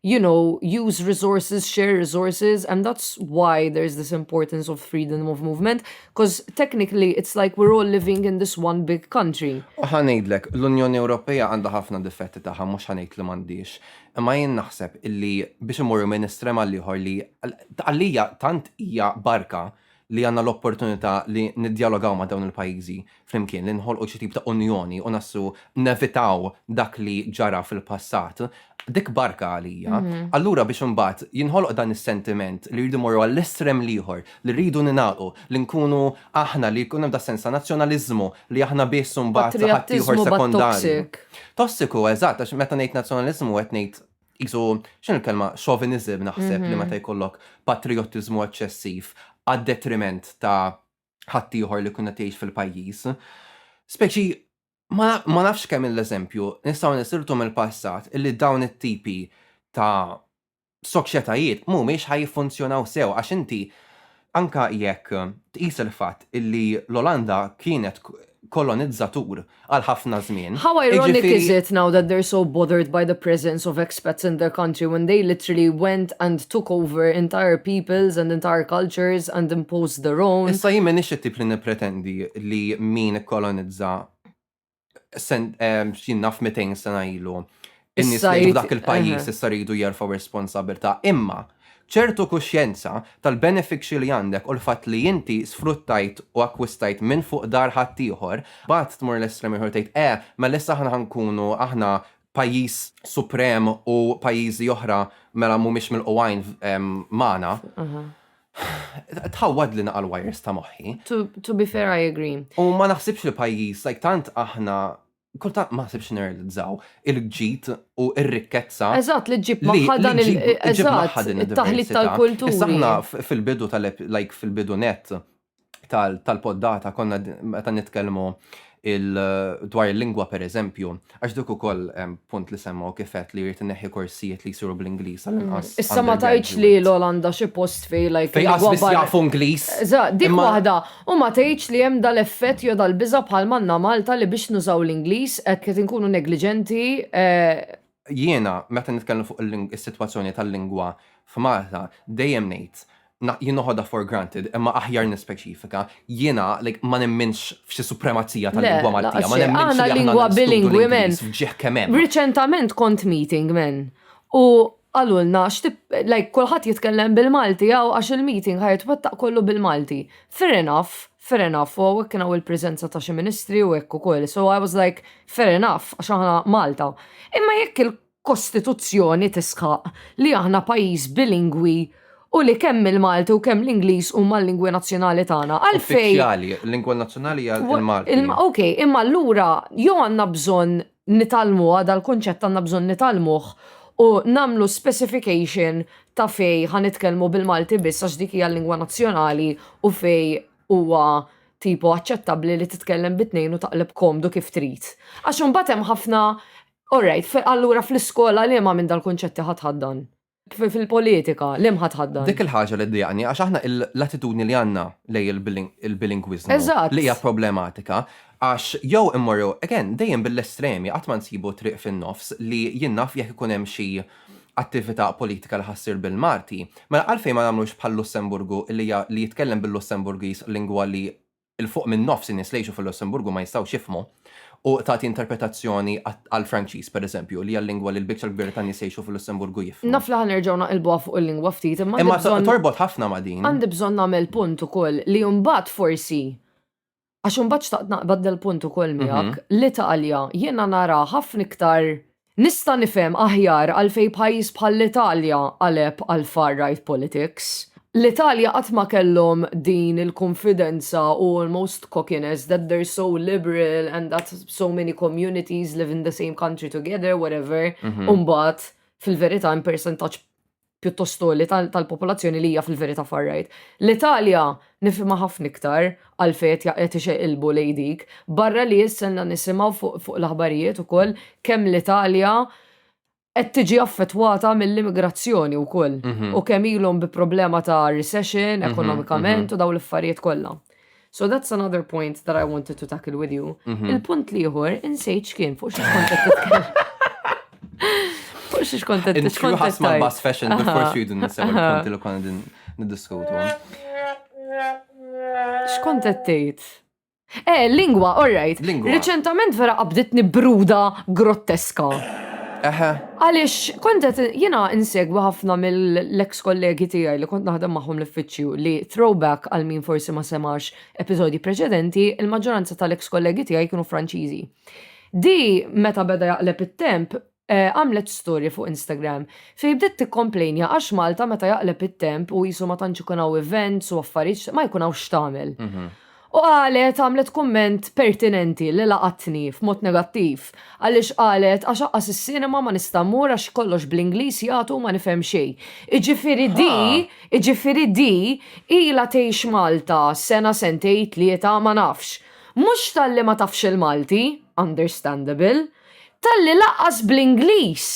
use resources, share resources, and that's why there's this importance of freedom of movement, because technically it's like we're all living in this one big country. Ħanejdlek, l-Unjoni Ewropea għandha ħafna difetti tagħha mhux ħanejd li m'għandix. Imma jien naħseb illi biex imorru minn estrem għal ieħor li għalija tant hija barka li għandna l-opportunità li niddjalogaw ma' dawn il-pajjiżi flimkien li nħolqu xi tip ta' unjoni u nassu nevitaw dak li ġara fil-passat. Dik barka għalija. Allura biex imbagħad jinħolq dan is-sentiment li rridu morru għall-estrem ieħor, li rridu ninaqgħu, li nkunu aħna li jkun hemm da sensa nazzjonaliżmu li aħna biss imbagħad ħadd ieħor sekondarju. Tossiku, eżatt, għax meta ngħid nazzjonaliżmu qed ngħid isu x'in il-kelma chauvinism naħseb li meta jkollok patriottiżmu eċċessiv għad-detriment ta' ħadd ieħor li kun qed jgħix fil-pajjiż. Speċi ma nafx kemm l-eżempju nistgħu nisirtu mill-passat illi dawn it-tipi ta' soċjetajiet mhumiex ħajfunzjonaw sew għax inti anka jekk tqis il-fatt illi l-Olanda kienet kolonizzatur għal ħafna żmien. How ironic is it now that they're so bothered by the presence of expats in their country when they literally went and took over entire peoples and entire cultures and imposed their own? Issa jien m'inhiex it-tip li nippretendi li min kolonizza naf 200 sena ilu. In-nies li dak il-pajjiż issa jridu jerfgħu responsabilità. Imma ċertu kuxjenza tal-benefiċi li għandek u l-fatt li inti sfruttajt u akkwistajt minn fuq dar ħaddieħor, bat tmur l-estrem ieħor tgħid, ma lissa aħna ħankunu aħna pajjiż suprem u pajjiżi oħra mela mhumiex mill-qwajn magħna. Tħawwad li naqal wires ta' moħħi. To be fair, I agree. U ma naħsibx li pajjiż, tant aħna kultant ma naħsibx nirrealizzaw il-ġid u ir-rikkezza. Eżatt, li ġib maħħa dan il-taħlit tal-kulturi. Issa aħna fil-bidu fil-bidu net tal-poddata konna meta nitkellmu dwar il-lingwa per eżempju, għax dik ukoll punt li semmaw kifet li jrid inneħħi korsijiet li jsiru bl-Ingliż għall-inqas. Issa ma tgħidx li l-Olanda xi post fej qas jafu Ingliż. Dik waħda, u ma tgħidx li hemm dal-effett jew dal-biża bħal manna Malta li biex nużaw l-Ingliż qed inkunu negliġenti. Jiena meta nitkellmu fuq is-sitwazzjoni tal-lingwa f'Malta dejjem ngħid jien noħodha for granted, imma aħjar nispeċifika, jiena ma nemminx f'xi supremazija tal-lingwa Maltija, ma nemminx li lingwa bilingwi men. Fġieħ kemm hemm. Riċentament kont meeting men. U għalulna, kulħadd jitkellem bil-Malti għax il-meeting ħajtwettaq kollu bil-Malti. Fair enough, u għek kienu il-prezenza ta' xi ministri u hekk ukoll. So I was like, fair enough, għax aħna Malta. Imma jekk il-Kostituzzjoni tisħaq li aħna pajjiż bilingwi u li kemm il-Malti u kemm l-Ingliż huma l-lingwi nazzjonali tagħna. Għalfejn. Uffiċjali, l-lingwa nazzjonali hija l-Malti. Okej, imma allura jew għandna bżonn nitalmu dal-kunċett għandna bżonn nitalmuh u namlu specification ta' fej ħanitkellmu bil-Malti biss għax dik hija l-lingwa nazzjonali u fej huwa tipo aċċettabbli li titkellem bit-tnejn u taqleb komdu kif trid. Għax imbagħad hemm ħafna, alright, allura fl-iskola li ma minn dal-kunċetti ħadħaddan. Fil-politika, li mħadħaddan. Dik il-ħaġa li d-dijani, għax aħna l-attitudni li għanna lej il-bilingwizmu li hija problematika, għax jew immorru, again, dejjem bil-estremi, għatma nsibu triq fin-nofs li jinnaf jekk ikun hemm xi attività politika li ħassir bil-Malti. Mela għalfejn ma nagħmlux bħal-Lussemburgu li jitkellem bil-Lussemburgis lingwa li il-fuq minn nofs in-nies lejxu fil-Lussemburgu ma jistgħux jifhmu. U tagħti interpretazzjoni għal-Franċiż, per eżempju, li hija-lingwa li l-biktar kbir ta' nies jgħixu fil-Lussemburgu jifhmu. Naf li ħanerġgħu naqilbuha fuq il-lingwa ftit, imma torbot ħafna ma' din. Għandi bżonn nagħmel punt ukoll li mbagħad forsi għax imbagħad xtaqt naqbaddel punt ukoll miegħek l-Italja jiena nara ħafna iktar nista' nifhem aħjar għalfejn pajjiż bħall-Italja qaleb għal far-right politics. L-Italja qatt ma kellhom din il-konfidenza u almost cockiness that they're so liberal and that so many communities live in the same country together, whatever. Mbagħad fil-verità hemm percentaġġ pjuttost li tal-popolazzjoni li hija fil-verità far-right. L-Italja nifhimha ħafna iktar għalfejn qed ixeqilbu lejn dik, barra li jisselna nisimgħu fuq l-aħbarijiet ukoll kemm l-Italja qed tiġi affettwata mill-immigrazzjoni wkoll u kemm ilhom bi problema ta' recession ekonomikament u dawn l-affarijiet kollha. So that's another point that I wanted to tackle with you. Il-punt li ieħor insejt x'kien fuq xi kont qed titkellem. Fuq xi kont qed titkellem. Introduce my bus fashion before she didn't nissew il-punti li konna niddiskutu. X'kont qed tgħid? Lingwa, all right. Riċentament vera qabditni bruda grotteska. Għalix, kontet jena insegwa ħafna mill-ex kollegi tijaj li kont naħdem maħum l-uffiċċju li throwback għal min forsi ma semax episodi preċedenti, il-maġġoranza tal-ex kollegi tijaj kienu Franċiżi. Di meta beda jaqleb it-temp, għamlet story fuq Instagram fej bdiet tikkomplejnja għax Malta meta jaqleb it-temp u jisu ma tantx ikunaw events u affarijiet ma jkunaw x'tagħmel. U għamlet komment pertinenti li laqatni f'mod negattiv. Għalix qalet, għax aqqas is-sinema ma nistammur għax kollox bl-Ingliż jagħtu ma nifhem xejn. Iġifieri di ilha tgħix Malta sena sentejn tlieta ma nafx. Mhux talli ma tafx il-Malti, understandable, talli laqqas bl-Ingliż.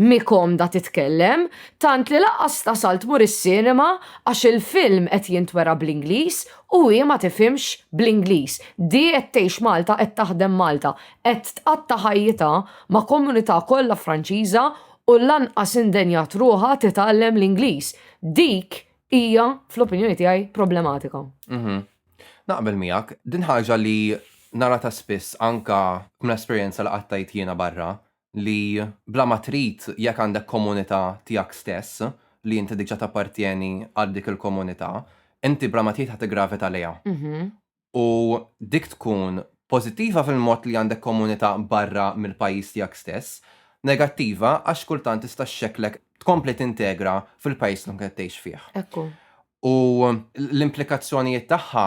Mikom da titkellem, tant li laqqas tasalt mur is-sinema għax il-film qed jintwera bl-Ingliż u hi ma tifhimx bl-Ingliż. Di qed tgħix Malta qed taħdem Malta, qed tqatta ħajjitha ma' komunità kollha Franċiża u lanqas indenjat ruħha titgħallem l-Ingliż. Dik hija fl-opinjoni tiegħi problematika. Naqbel miegħek, din ħaġa li nara ta' spiss anka l-esperjenza li qattajt jiena barra li bla ma trid jekk għandek komunità tiegħek stess li inti diġà tappartjeni għal dik il-komunità, inti bla ma tgħid ħadd igravita għaliha. U dik tkun pożittiva fil-mod li għandek komunità barra mill-pajjiż tiegħek stess, negattiva għax kultant tista' xxekklek tkompli tintegra fil-pajjiż li qed tgħix fih. Ekku. U l-implikazzjonijiet tagħha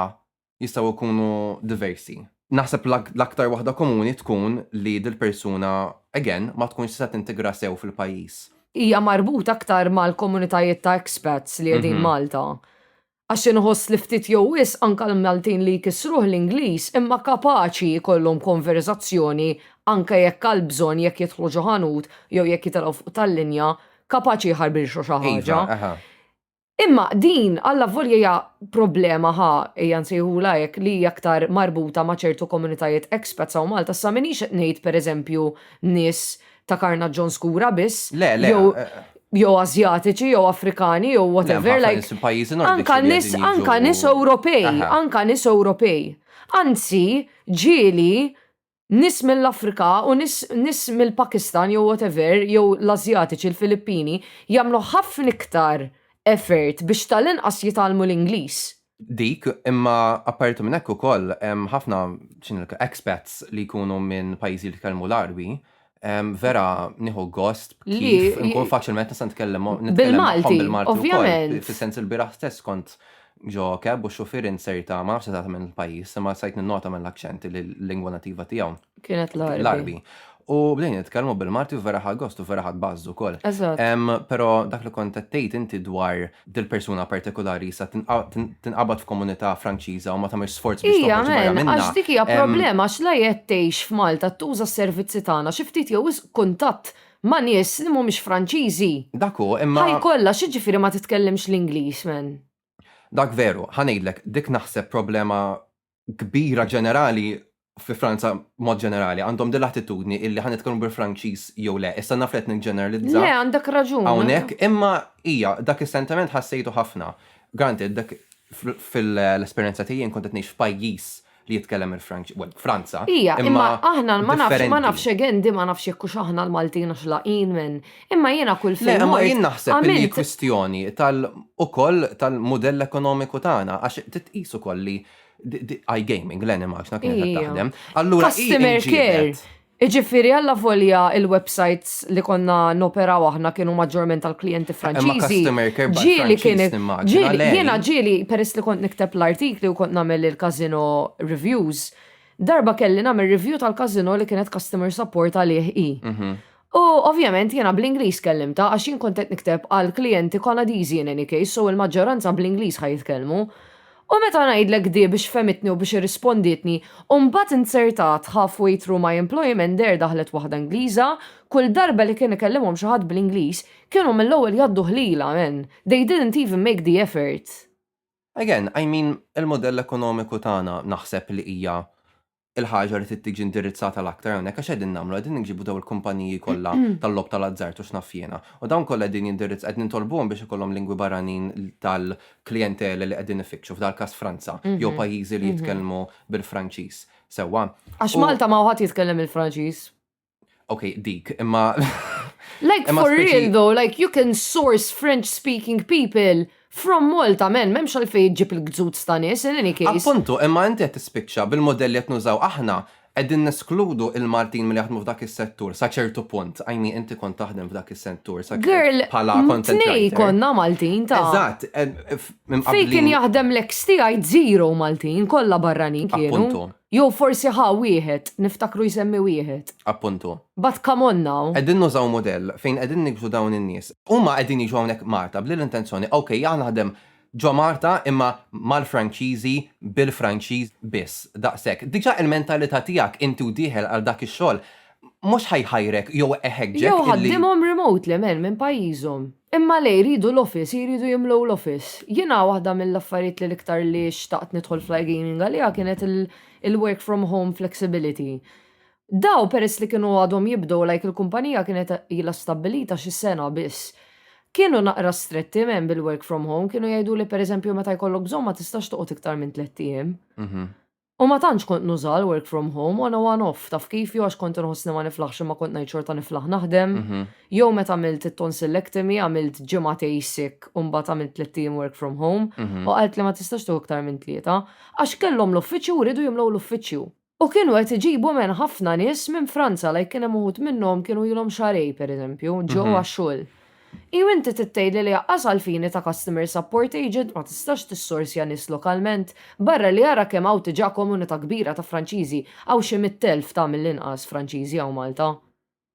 jistgħu jkunu diversi. Naħseb l-aktar waħda komuni tkun li dil-persuna, again, ma tkunx tista' tintegra sew fil-pajjiż. Hija marbuta aktar mal-komunitajiet ta' expats li qegħdin Malta. Għax inħoss li ftit jew wisq anke l-Maltin li jkissruh l-Ingliż imma kapaċi jkollhom konverzazzjoni anke jekk għal bżonn jekk jidħlu ġo ħanut jew jekk jitilgħu fuq tal-linja, kapaċi jħarbirxu xi ħaġa. Imma din alla volja hija problema hija nsejħula hekk li hija aktar marbuta ma' ċertu komunitajiet expats hawn Malta. Sa minix qed ngħid pereżempju nies ta' karna ġon skura biss. Jew Asjatiċi, jew Afrikani, jew whatever. Anka nies Ewropej, anka nies Ewropej. Anzi, ġieli nis mill-Afrika u nis mill-Pakistan jew whatever, jew l-Asjatiċi, l-Filippini, jagħmlu ħafna iktar effort biex tal-inqas jitalmu l-Ingliż. Dik, imma appartu minn hekk ukoll hemm ħafna expats li jkunu minn pajjiżi li tkellmu l-Arbi, vera nieħu gost kif nkun faċilment nista' nitkellem bil-Malti, ovvjament. Fis-sens il-bieraħ stess kont ġo keb u xufier inserta ma nafx ta' minn il-pajjiż, imma sajt ninnota minn l-akċenti li l-lingwa nativa tiegħu. Kienet l-Arbi. U bdejn nitkellmu bil-Malti u vera ħadd gost u vera ħadd bażżu wkoll. Però dak li kont qed tgħid inti dwar dil-persuna partikolari sa tinqabad f'komunità Franċiża u ma tagħmilx sforz biex toħroġ barra minnha. Għax dik hija problema għax la qed tgħix f'Malta tuża s-servizzi tagħna xi ftit jew kuntatt ma' nies li mhumiex Franċiżi. Daku, imma ħajkollha x'jiġifieri ma titkellimx l-Ingliż men. Dak veru, ħanejdlek, dik naħseb problema kbira ġenerali fi Franza mod ġenerali, għandhom dil-attitudni illi ħanitkellmu bil-Franċiż jew le, issa naf qed nigġeneralizza. Le, għandek raġun. Hawnhekk, imma hija dak is-sentiment ħassejtu ħafna. Granted, dak fil-esperjenza tiegħi kont qed ngħix f'pajjiż li jitkellem il-Franċiż, Franza. Ija, imma aħna ma nafx egendi ma nafx jekk hux aħna l-Maltin għax laqin men. Imma jiena kull film. Imma jien naħseb li kwistjoni ukoll tal-mudell ekonomiku tagħna għax titqis ukoll li iGaming, l-animax, kienet taħdem. Allura, customer care. Iġifieri alla volja il-websites li konna noperaw aħna kienu maġġorment tal-klijenti Franċiżi. Jiena ġieli peress li kont nikteb l-artikli u kont nagħmel il-casino reviews. Darba kelli nagħmel review tal-casino li kienet customer support għalih i. U ovvjament jiena bl-Ingliż kellimta għax jien kont qed nikteb għal klijenti Kanadiżi in any case, so il-maġġoranza bl-Ingliż ħajitkellmu. U meta ngħidlek di biex femitni u biex irrisponditni, u mbagħad insertat halfway through my employment there daħlet waħda Ingliża, kull darba li kien ikellimhom xi ħadd bl-Ingliż, kienu mill-ewwel jgħaddu ħlila men. They didn't even make the effort. Again, I mean, il-modell ekonomiku tagħna naħseb li hija il-ħaġa li tiġi indirizzata l-aktar hawnhekk għax qegħdin nagħmlu qegħdin nġibu daw il-kumpaniji kollha tal-lob tal-azzart u x'naf jiena. U dawn kollha qegħdin jindirizz qegħdin nitolbuhom biex ikollhom lingwi barranin tal-klijenteli li qegħdin ifittxu f'dal-każ Franza jew pajjiżi li jitkellmu bil-Franċiż. Sewwa. Għax Malta ma ħadd jitkellem il-Franċiż. Okay, dik, imma like for real though, like you can source French-speaking people from Malta, men, memx għalfej ġib il-gżut ta' nies, in any case. Appuntu, imma inti qed tispiċċa bil-modelli qed nużaw aħna qegħdin neskludu il-Maltin milli jaħdmu f'dak is-settur sa ċertu punt. I mean, inti kont taħdem f'dak is-settur sa bħala content writer. Girl, konna Maltin ta' Eżatt. Fej kien jaħdem l-ex tiegħi zero Maltin, kollha barranin kienu. Appuntu. Jew forsi wieħed, niftakru jsemmi wieħed. Appuntu. But come on now. Qegħdin nużaw modell fejn qegħdin nikbu dawn in-nies. Huma qegħdin jiġu hawnhekk Malta bl-intenzjoni, okay, naħdem ġo Malta imma mal-Franċiżi bil-Franċiż biss. Daqshekk. Diġà il-mentalità tiegħek inti u dieħel għal dak ix-xogħol mhux ħajħajrek jew eħeġġek. Jew ħaddimhom remotely minn pajjiżhom. Imma lej jridu l-office, jridu jimlew l-office. Jiena waħda mill-affarijiet li l-iktar li xtaqt nidħol fl-gaming għalija kienet il-work from home flexibility. Daw peress li kienu għadhom jibdow like il-kumpanija kienet ilha stabbilita xi sena biss. Kienu naqra stretti men bil-work from home, kienu jgħidu li pereżempju meta jkollok bżonn ma tistax toqgħod iktar minn 3 ijiem. U ma tantx kont nuża work from home, one-off, taf kif jew għax kont inħossni ma niflaħx ma kont ngħid xorta niflaħ naħdem. Jew meta għamilt it-tonsillectomy, għamilt ġimgħatej sick u mbagħad għamilt 3 ijiem work from home, u qalt li ma tistax tieħu iktar minn 3 għax kellhom l-uffiċċju u rridu jimlew l-uffiċċju. U kienu qed iġibu minn ħafna nies minn Franza, like kien hemm uħud minnhom kienu ilhom xarej pereżempju, ġew għax-xogħol. Iw inti tittejli li jaqqas għalfini ta' customer support agent ma tistax tissorsja nies lokalment, barra li jara kemm hawn diġà komunità kbira ta' Franċiżi, hawn xi 100,000 ta' mill-inqas Franċiżi hawn Malta.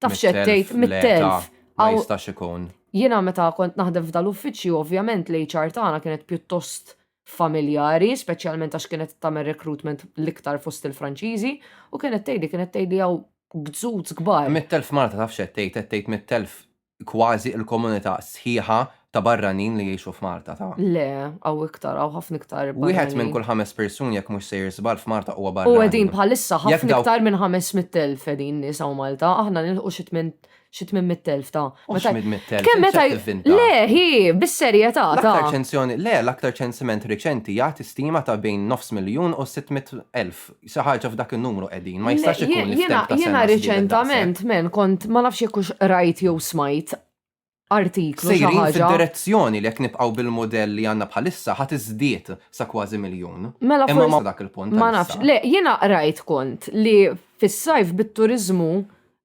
Taf x'qed tgħid 100,000. Ma jistax ikun. Jiena meta kont naħdem f'dal uffiċċju ovvjament l-HR tagħna kienet pjuttost familjari, speċjalment għax kienet tagħmel recruitment l-iktar fost il-Franċiżi u kienet tgħidli hawn gżuz kbar. 100,000 Malta taf x'qed tgħid 100,000 kważi il-komunità sħiħa ta' barranin li jgħixu f'Malta ta'. Le, għaw iktar, għaw ħafna iktar. Wieħed minn kull 5 persuni jekk mhux sejjer żball f'Malta huwa barranin. U qegħdin bħalissa ħafna iktar minn 500,000 qegħdin nies hawn Malta, aħna nilħu xi 800,000 ta'. Kemm meta le, hi, bis-serjetà ta'. L-aktar ċensiment riċenti jagħti stima ta' bejn 500,000 u 600,000. Xi ħaġa f'dak in-numru qegħdin, ma jistax ikun Jiena riċentament kont ma nafx jekk hux rajt jew smajt artiklu xi ħaġa. Fid-direzzjoni li jekk nibqgħu bil-modell li għandna bħalissa ħadd iżdied sa kważi 1,000,000. Mela imma dak il-punt. Ma nafx, le, jiena rajt kont li fis-sajf bit-turiżmu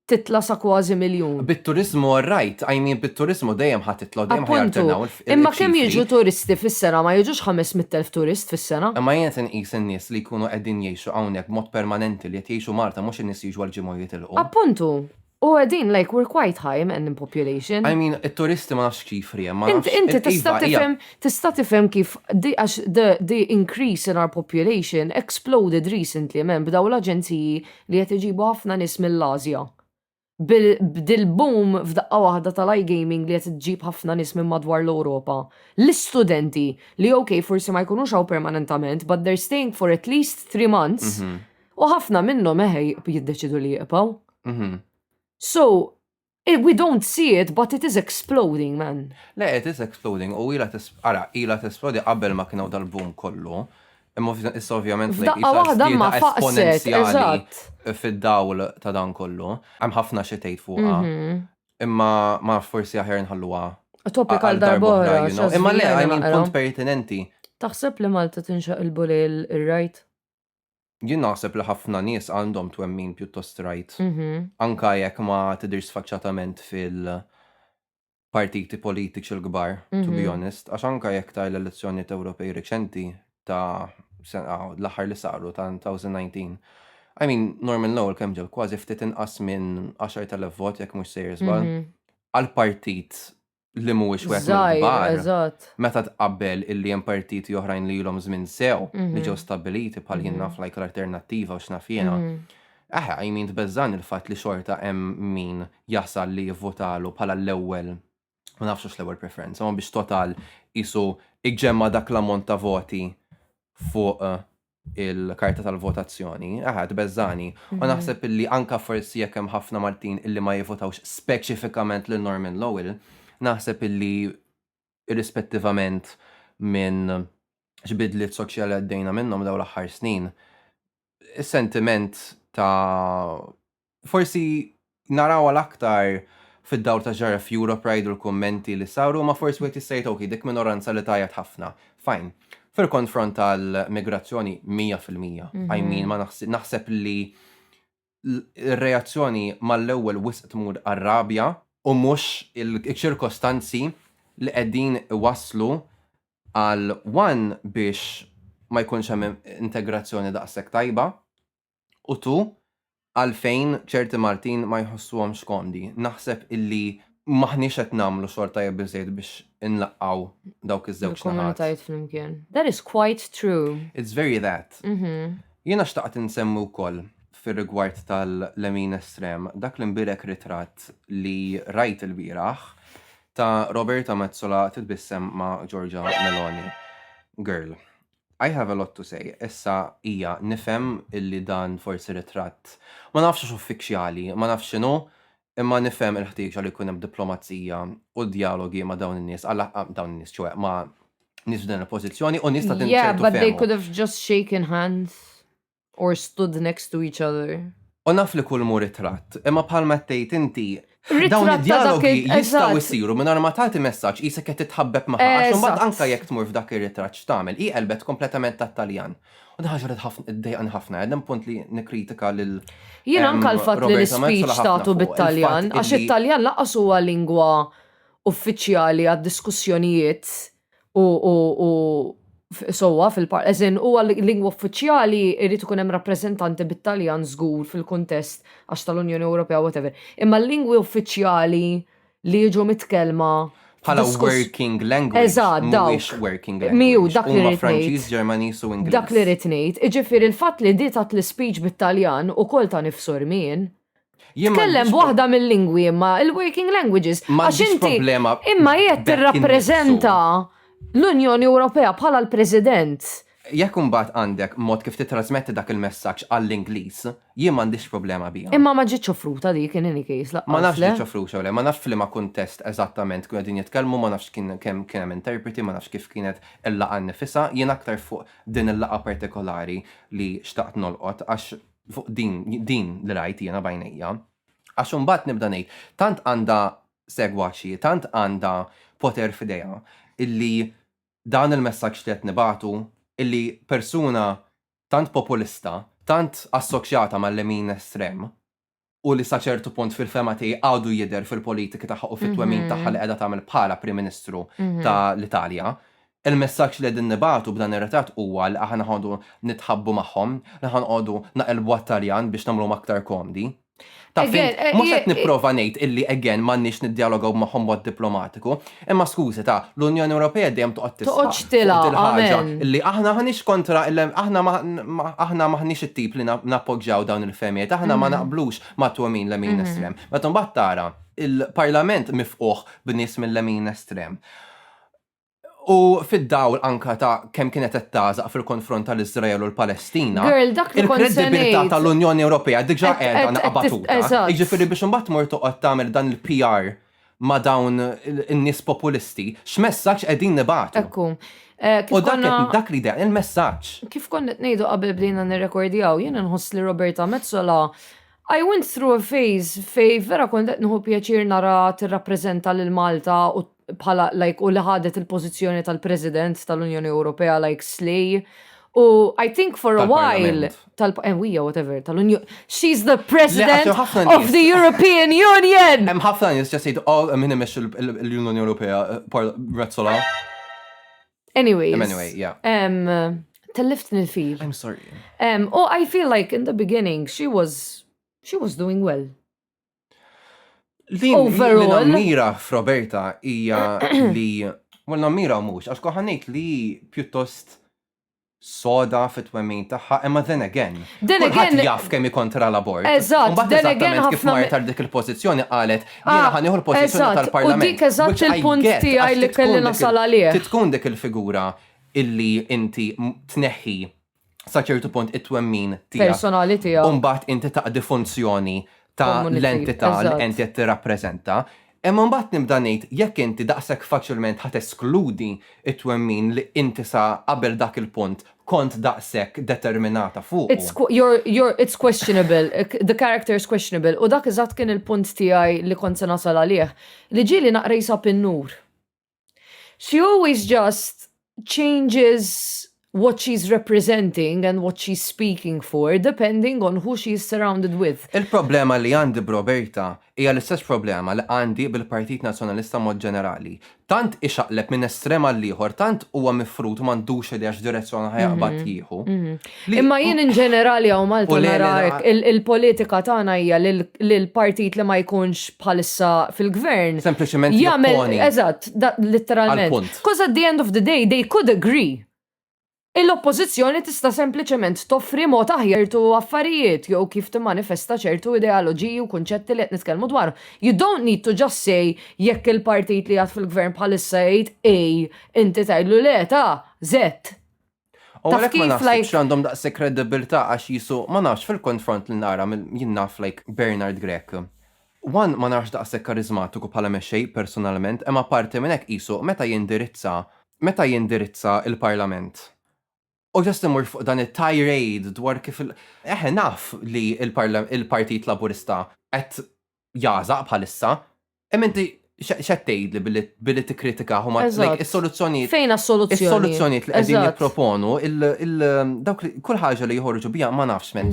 titla sa kważi 1,000,000. Bit-turizmu rajt, bit-turizmu dejjem ħatitla dejjem ħajjarternaw. Imma kemm jiġu turisti fis-sena ma jiġux 500,000 turist fis-sena? Imma jien qed inqis in-nies li jkunu qegħdin jgħixu hawnhekk b'mod permanenti li qed jgħixu Malta mhux in-nies jiġu għall-ġimgħa jitilqu. Appuntu. U għedin, like, we're quite high man in population. Il-turisti ma nafx kif riem. Inti tista' tifhem kif the increase in our population exploded recently, man, b'daw l-aġenziji li qed iġibu ħafna nies mill-Asja. B'dil-boom f'daqqa waħda tal-iGaming li qed iġib ħafna nies minn madwar l-Ewropa. L-istudenti li forsi ma jkunux hawn permanentament, but they're staying for at least 3 months. U ħafna minnhom jiddeċidu li jibqgħu. So, we don't see it, but it is exploding, man. Le, it is exploding. U ila tesplodi qabel ma kienu dal-boom kollu. Imma issa ovvjament esponenzjali fid-dawl ta' dan kollu. Hemm ħafna xi tgħid fuqha. Imma ma forsi aħjar nħalluha. Topical darbora. Imma le, punt pertinenti. Taħseb li Malta tinxaq il-bully il-right? Jien naħseb li ħafna nies għandhom twemmin pjuttost rajt. Anka jekk ma tidhirx sfaċċatament fil-partiti politiċi l-kbar, to be honest. Għax anka jekk ta' l-elezzjonijiet Ewropej riċenti ta' l-aħħar li saru ta' 2019. Norman Lowell kemm ġew kważi ftit inqas minn 10,000 vot jekk mhux sejjer żball. Għall-partit li mhuwiex wieħed mill-kbar. Meta tqabbel illi hemm partiti oħrajn li ilhom żmien sew li ġew stabbiliti bħal jien naf like l-alternattiva u x'naf jiena. Tbeżżan il-fatt li xorta hemm min jasal li jivvotalu bħala l-ewwel ma nafx l-ewwel preferenza, ma biex total isu iġġemma dak l-ammont ta' voti fuq il-karta tal-votazzjoni. Tbeżżani. U naħseb illi anka forsi jekk hemm ħafna Maltin illi ma jivvotawx speċifikament lil Norman Lowell, naħseb illi irrispettivament minn x'bidliet soċjali għaddejna minnhom dawn l-aħħar snin, is-sentiment ta' forsi naraw l-aktar fid-dawl ta' ġara f'Europe rajdu l-kummenti li saru, ma forsi wieħed jista' dik minoranza li tajjeb ħafna. Fine. Fil-konfront tal-migrazzjoni 100%. Ma naħseb li r-reazzjoni mal-ewwel wisq tmur għar-rabja u mhux il-ċirkostanzi li qegħdin waslu għal biex ma jkunx hemm integrazzjoni daqshekk tajba u għalfejn ċerti Maltin ma jħossuhomx kondi. Naħseb illi maħniex qed nagħmlu xorta biżejjed biex inlaqgħu dawk iż-żewġ naħat. Flimkien. That is quite true. It's very that. Jiena xtaqt insemmu wkoll fir-rigward tal-Lemin Estrem, dak l-imbirek ritratt li rajt il-bieraħ ta' Roberta Mezzola titbissem ma' Giorgia Meloni. Girl, I have a lot to say. Issa hija nifhem illi dan forsi ritratt ma nafx uffiċjali, ma nafx x'inhu, imma nifhem il-ħtieġa li jkun hemm diplomazija u dialogi ma' dawn in-nies, dawn in-nies ċew ma' nies f'din il-pożizzjoni u nies ta' tinċertu. Yeah, but they could have just shaken hands. Or stood next to each other. U naf li kull mu ritratt, imma bħalma tgħid inti Ritratt dawn ta' id-dialogi dak il- jistgħu eżatt. jsiru minn ma tagħti messaġġ qisek qed titħabbeb magħha għax imbagħad Eżatt. anke jekk tmur f'dak ir-ritratt x'tagħmel hi qelbet kompletament tat-Taljan. U dan ħaġa li ddejqan ħafna, hemm punt li nikkritika lil Jien anka l-fatt li Roberta l-speech Metzola ħafna tagħtu fuq bit-Taljan, il-fatt għax illi- it-Taljan laqqas huwa lingwa uffiċjali għad-diskussjonijiet u sowa fil-part. Eżin, huwa lingwa uffiċjali irid ikun hemm rappreżentanti bit-Taljan żgur fil-kuntest għax tal-Unjoni Ewropea whatever. Imma l-lingwi uffiċjali li jiġu mitkellma bħala f'diskuss- working language. Eżatt, dawk. mhuwiex working language. Miju, dak li Huma rrid Franċiż, ngħid. Ġermaniż u Ingliż. dak li rrid ngħid. Iġifieri il-fatt li di tat l-speech bit-Taljan ukoll ta' nifsor min. Jien Tkellem m'għandix b'waħda mill-lingwi imma il-working languages. M'għandix Għax inti problema imma jgħid b'dak tirrappreżenta l-Unjoni Ewropea bħala l-President. Jekk imbagħad għandek mod kif titrasmetti dak il-messaġġ għall-Ingliż, jien m'għandix problema biha. Imma ma ġietx offruta dik in any case. Ma nafx li laqqas le. ċofru xewle, ma nafx fil-ma kuntest eżattament kienu qegħdin jitkellmu, ma nafx kemm kien hemm interpreti, ma nafx kif kienet il-laqa nifisha, jien aktar fuq din il-laqa partikolari li xtaqt nolqot għax fuq din li rajt jiena bajnejja. Għax imbagħad nibda ngħid, tant għandha segwaxi, tant għandha poter f'idejha illi dan il-messaġġ li qed nibatu illi persuna tant populista, tant assoċjata mal-lemin estrem, u li sa ċertu punt fil-fema tiegħi għadu jidher fil-politika tagħha u fit-twemmin tagħha li qiegħda tagħmel bħala Prim Ministru tal-Italja. Il-messaġġ li qegħdin nibatu b'dan ir-ritratt huwa li aħna ħodu nitħabbu magħhom, li ħanqogħdu naqilbu għat-Taljan biex nagħmluhom aktar komdi. Again, Mhux qed nipprova ngħid illi again m'għandniex niddialogaw magħhom mod diplomatiku, imma skużi ta' l-Unjoni Ewropea dejjem toqgħod Toqgħodx tilha, amen. illi aħna ħanix kontra aħna maħniex it-tip li nappoġġjaw dawn il-femijiet, aħna ma naqblux ma' twemmin lemin estrem. Meta mbagħad tara il-Parlament mifquh b'nies mill-lemin estrem. U fid-dawl anka ta' kemm kienet qed tażaq fil-konfront tal-Iżrael u l-Palestina, Girl, dak li kont se il-kredibilità ngħid. tal-Unjoni Ewropea diġà qiegħda naqbatuta. eżatt. Jiġifieri biex imbagħad tmur toqgħod tagħmel dan il-PR ma' dawn in-nies populisti, x'messaġġ qegħdin nibatu. Ekku. U dak li deq il-messaġġ. Kif konna ngħidu qabel bdejna nirrekordjaw, jiena nħoss li Roberta Metzola I went through a phase fej vera kont qed nieħu pjaċir nara tirrappreżenta lil Malta u bħala u li ħadet il-pożizzjoni tal-President tal-Unjoni Ewropea slay. U I think for a while whatever tal-Unjoni. She's the President of the European Union. Hemm ħafna nies ġa jgħidu min imexxi l-Unjoni Ewropea Metzola. Anyways. Anyway, yeah. Telliftni l-fil. I'm sorry. I feel like in the beginning she was doing well. Li Overall. nammira f'Roberta hija li, nammira mhux, għax koħanejt li pjuttost soda fit-twemmin tagħha, imma then again. Kulħadd jaf kemm kontra l-abort. Eżatt, then again kif ħafna marret għal dik il-pożizzjoni qalet jiena ħanieħu l-pożizzjoni tal-Parlament. U dik eżatt which I il-punt get, tiegħi għax li kelli nasal għalih. Tkun dik il-figura illi inti tneħħi sa ċertu punt it-twemmin tiegħek. Personali tiegħu. U mbagħad inti taqdi funzjoni ta' Community, l-entità eżatt. li inti qed tirrappreżenta. Imma mbagħad nibda ngħid jekk inti daqshekk faċilment ħadd eskludi it-twemmin li inti sa qabel dak il-punt kont daqshekk determinata fuq. It's questionable. The character is questionable. U dak eżatt kien il-punt tiegħi li kont se nasal għalih. Li ġieli naqrejsa pin-nur. She always just changes what she's representing and what she's speaking for, depending on who she's surrounded with. Il-problema li għandi b'Roberta hija l-istess problema li għandi bil-Partit Nazzjonalista mod ġenerali. Tant ixaqleb minn estrema l-ieħor, tant huwa mifrut m'għandux idea x'direzzjoni ħajaqbad jieħu. Imma jien in ġenerali hawn Malta U le- nara il-politika tagħna hija li l-partit li ma jkunx bħalissa fil-gvern Sempliċement jagħmel jopponi. eżatt, literalment. Għal-punt. Because at the end of the day they could agree. Il-oppożizzjoni tista' sempliċement toffri mod aħjar ċertu affarijiet jew kif timmanifesta ċertu ideoloġiji u kunċetti li qed nitkellmu dwar. You don't need to just say jekk il-partit li għad fil-gvern bħalissa jgħid inti tajlu le ta' Z. U Taf għalek ma kif, nafx like- għandhom daqs kredibilità għax jisu, ma nafx fil-konfront li nara jien naf Bernard Grek. One ma nafx daqs karizmatiku bħala mexxej personalment, imma parti minn hekk qisu meta jindirizza il-Parlament. U ġast imur fuq dan it-tirade dwar kif naf li il-Partit Laburista qed jażaq bħalissa, imma inti x'għettejt li billi tikkritika huma is-soluzzjonijiet. Fejn is-soluzzjonijiet? Is-soluzzjonijiet li qegħdin jipproponu dawk kull ħaġa li joħorġu bija ma nafx men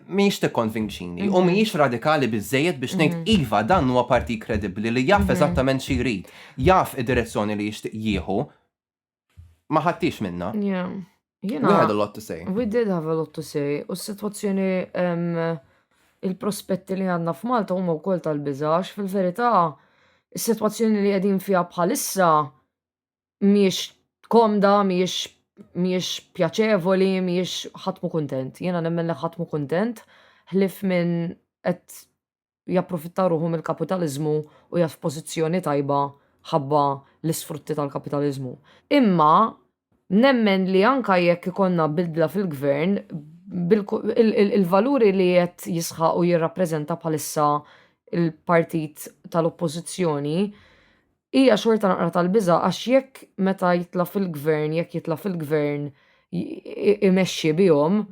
mhijiex tikkonvinċini u mhijiex radikali biżejjed biex ngħid iva dan huwa partit kredibbli li jaf eżattament xi jrid, jaf id-direzzjoni li jixtieq jieħu. Ma ħadtix minna. We had a lot to say. We did have a lot to say. U s-sitwazzjoni il-prospetti li għandna f'Malta huma wkoll tal-biżax. Fil-verità, is-sitwazzjoni li qegħdin fiha bħalissa mhijiex komda, mhijiex pjaċevoli, mhijiex ħadd mhu kuntent. Jiena nemmen li ħadd mhu kuntent ħlief minn qed japprofittaw ruħhom il-kapitaliżmu u hija f'pożizzjoni tajba ħabba l-isfrutti tal-kapitaliżmu. Imma nemmen li anka jekk ikonna bidla fil-gvern, il-valuri li qed jisħaq u jirrappreżenta bħalissa il-partit tal-oppożizzjoni hija xorta naqra tal-biża' għax jekk meta jitla fil-gvern imexxi bihom,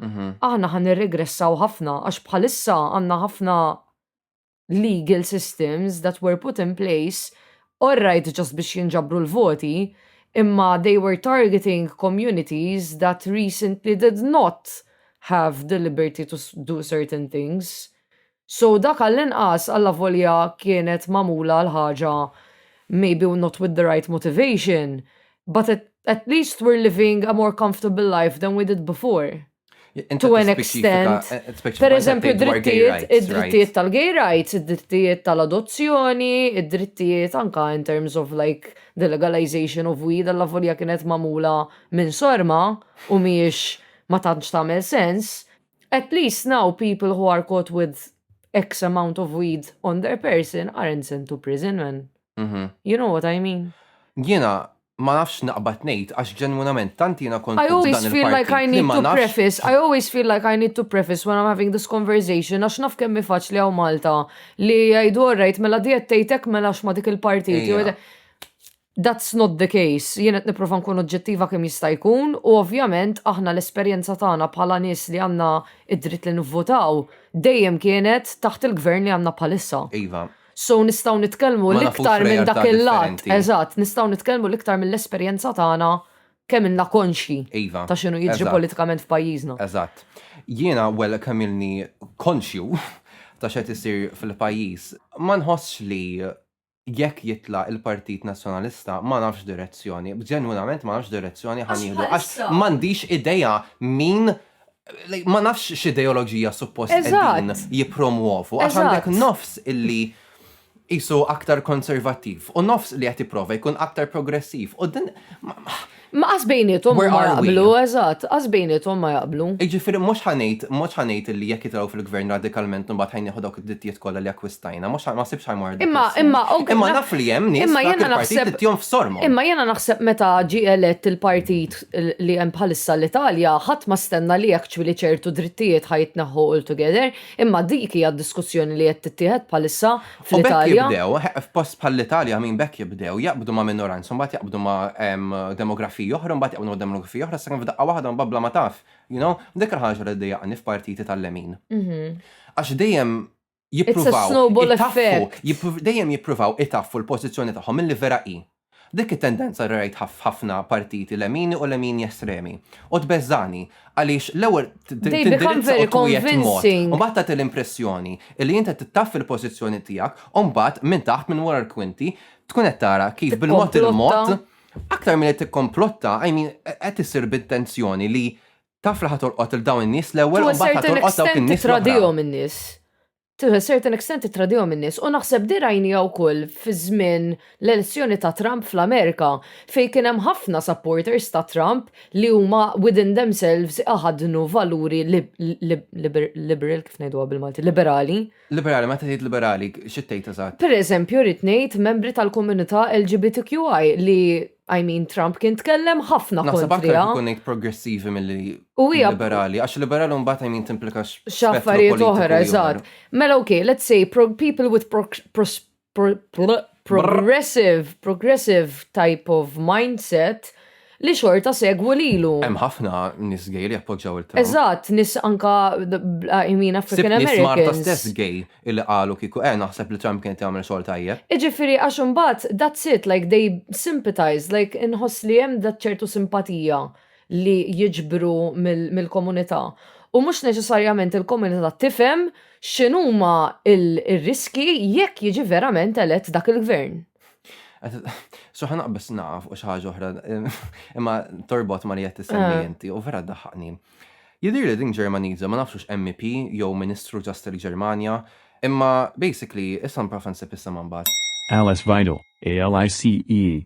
aħna ħan nirregressaw ħafna għax bħalissa għandna ħafna legal systems that were put in place alright just biex jinġabru l-voti, imma they were targeting communities that recently did not have the liberty to do certain things. So dak għall-inqas alla volja kienet mamula l-ħaġa maybe not with the right motivation, but at least we're living a more comfortable life than we did before. To an extent. Per eżempju, id-drittijiet tal-gay rights, id-drittijiet tal-adozzjoni, id-drittijiet anka in terms of like the legalization of weed, alla volja kienet mamula minn sorma u miex ma tantx tagħmel sens. At least now people who are caught with X amount of weed on their person aren't sent to prison, man. You know what I mean? Jiena ma nafx naqbad ngħid għax ġenwinament tant jiena kont I always feel like I need to preface when I'm having this conversation għax naf kemm faċli hawn Malta li jgħidu alright mela diet tgħidlek mela x'ma dik il-partit. That's not the case. Jien qed nipprova nkun oġġettiva kemm jista' jkun u ovvjament aħna l-esperjenza tagħna bħala nies li għandna id-dritt li nivvotaw dejjem kienet taħt il-gvern li għandna bħalissa. Iva. So nistgħu nitkellmu l-iktar minn dak il-lat. Eżatt, nistgħu nitkellmu l-iktar mill-esperjenza tagħna kemm inna konxi ta' x'inhu jiġri politikament f'pajjiżna. Eżatt. Jiena kemm ilni konxju ta' x'qed isir fil-pajjiż, ma nħossx li jekk jitla il-Partit Nazzjonalista ma nafx direzzjoni, ġenwinament ma nafx direzzjoni ħanieħdu għax m'għandix idea min ma nafx x'ideoloġija suppost qegħdin jippromuovu għax għandek nofs illi jisu aktar konservattiv u nofs li qed jipprova jkun aktar progressiv u din ma qasbejnietom ma jaqblu, eżatt, qasbejnietom ma jaqblu. Jiġifieri mhux ħanejt li jekk jitraw fil-gvern radikalment imbagħad ħajnieħu dawk id-dittijiet kollha li akkwistajna, mhux ma sibx ħajmor. Imma naf li hemm nies il-partit ittihom f'sorma. Imma jiena naħseb meta ġie elett il-partit li hemm bħalissa l-Italja ħadd ma stenna li actually ċertu drittijiet ħajtneħħu all together, imma dik hija d-diskussjoni li qed tittieħed bħalissa fl-Italja. F'post bħall-Italja min bekk jibdew jaqbdu ma' minoranza, mbagħad jaqbdu ma' demografija oħra mbagħad jaqbdu demografija oħra sakemm f'daqqa waħda mbabbla ma taf. Dik il-ħaġa li ddejjaqni f'partiti tal-Lemin. Għax dejjem jippruvaw itaffu l-pożizzjoni tagħhom milli vera hi. Dik it-tendenza li rajt ħafna partiti Lemini u Lemini estremi. U tbeżżani għaliex l-ewwel tindirizza mod. U mbagħad tagħti l-impressjoni li inti tittaffi l-pożizzjoni tiegħek u mbagħad minn taħt minn wara l-kwinti tkun qed tara kif bil-mod il-mod aktar minn qed tikkomplotta, qed isir bit-tensjoni li taf li ħatolqot il-dawn in-nies l-ewwel u mbagħad ħatolqot dawk in-nies l-oħra. To a certain extent titradihom in-nies u naħseb di rajnija wkoll fi żmien l-elezzjoni ta' Trump fl-Amerika fejn kien hemm ħafna supporters ta' Trump li huma within themselves aħadnu valuri liberal kif ngħiduha bil-Malti, liberali. Liberali, meta tgħid liberali, xi tgħid eżatt? Pereżempju rrid ngħid membri tal-komunità LGBTQI li Trump kien tkellem ħafna kontrija. Naħseb aktar ikun ngħid progressivi mill-liberali, għax liberali mbagħad timplika x'affarijiet oħra, eżatt. Mela okay, let's say people with progressive type of mindset li xorta segwu lilu. Hemm ħafna nies gay li appoġġjaw il-Trump. Eżatt, nis anka, I mean, African Sib nies Marta Americans. stess gay illi qalu kieku naħseb li Trump kien jagħmel xogħol tajjeb. Iġifieri għax imbagħad that's it, like they sympathize, like inħoss li hemm dat ċertu simpatija li jiġbru mill-komunità. U mhux neċessarjament il-komunità tifhem x'inhuma il-riski jekk jiġi verament elett dak il-gvern. So ħanaqbes naqaf u xi ħaġa oħra imma torbot ma li qed tisemmi inti u vera ddaħħaqni. Jidher li din Ġermaniża ma nafx MEP jew Ministru ġast il-Ġermanja, imma basically issa nprofa nsib issa mbagħad. Alice Vidal, ALICEWEIDEL.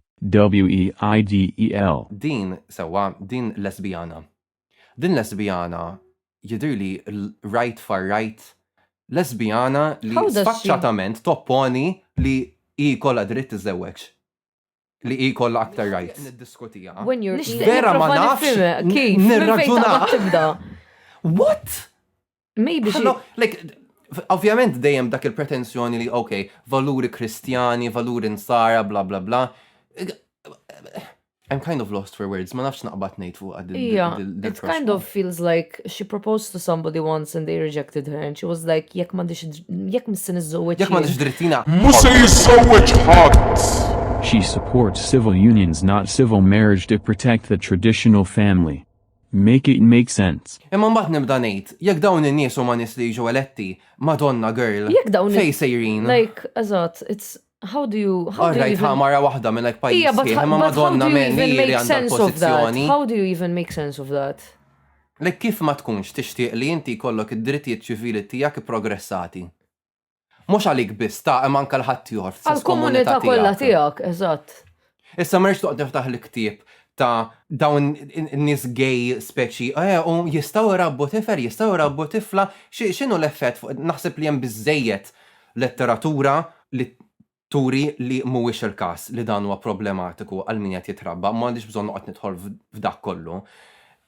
Din lesbijana. Din lesbijana jidhirli right far right lesbijana li How does she- sfaċċatament topponi li kollha dritt iżewweġ. Li kollha aktar rights. Niddiskutija. When you're Vera ma nafx Kif? nirraġuna. Tibda. What? Maybe she... Hello, like, ovvjament dejjem dak il-pretenzjoni li, okay, valuri kristjani, valuri nsara, bla bla bla. I'm kind of lost for words, ma nafx naqbad ngħid fuq għad Yeah, it kind of feels like she proposed to somebody once and they rejected her and she was like, jekk missin iż-żewweġ. Jekk m'għandix drittina. Musa jissawweġ ħadd. She supports civil unions, not civil marriage, to protect the traditional family. Make it make sense. Imma mbagħad nibda ngħid, jekk dawn in-nies huma nies li jiġu eletti, Madonna girl. Jekk dawn Fej sejrin. Like, eżatt, it's how do you Alright, even... ħamara waħda minn like Yeah, but, pajjiż but imma how Madonna do you men even li make għandha sense of that? pożizzjoni. How do you even make sense of that? Like kif ma tkunx tixtieq li inti jkollok id-drittijiet ċivili tiegħek progressati. Mhux għalik biss ta' imma anke l-ħadd ieħor Għal-komunità kollha tiegħek, eżatt. Issa m'hemmx toqgħod niftaħ l-ktieb ta' dawn nies gay speċi, jistgħu jrabbu tifel, jistgħu jrabbu tifla, x'inhu l-effett fuq naħseb li hemm biżejjed letteratura li turi li mhuwiex il-każ li dan huwa problematiku għal min qed jitrabba, m'għandix bżonn noqgħod nidħol f'dak kollu.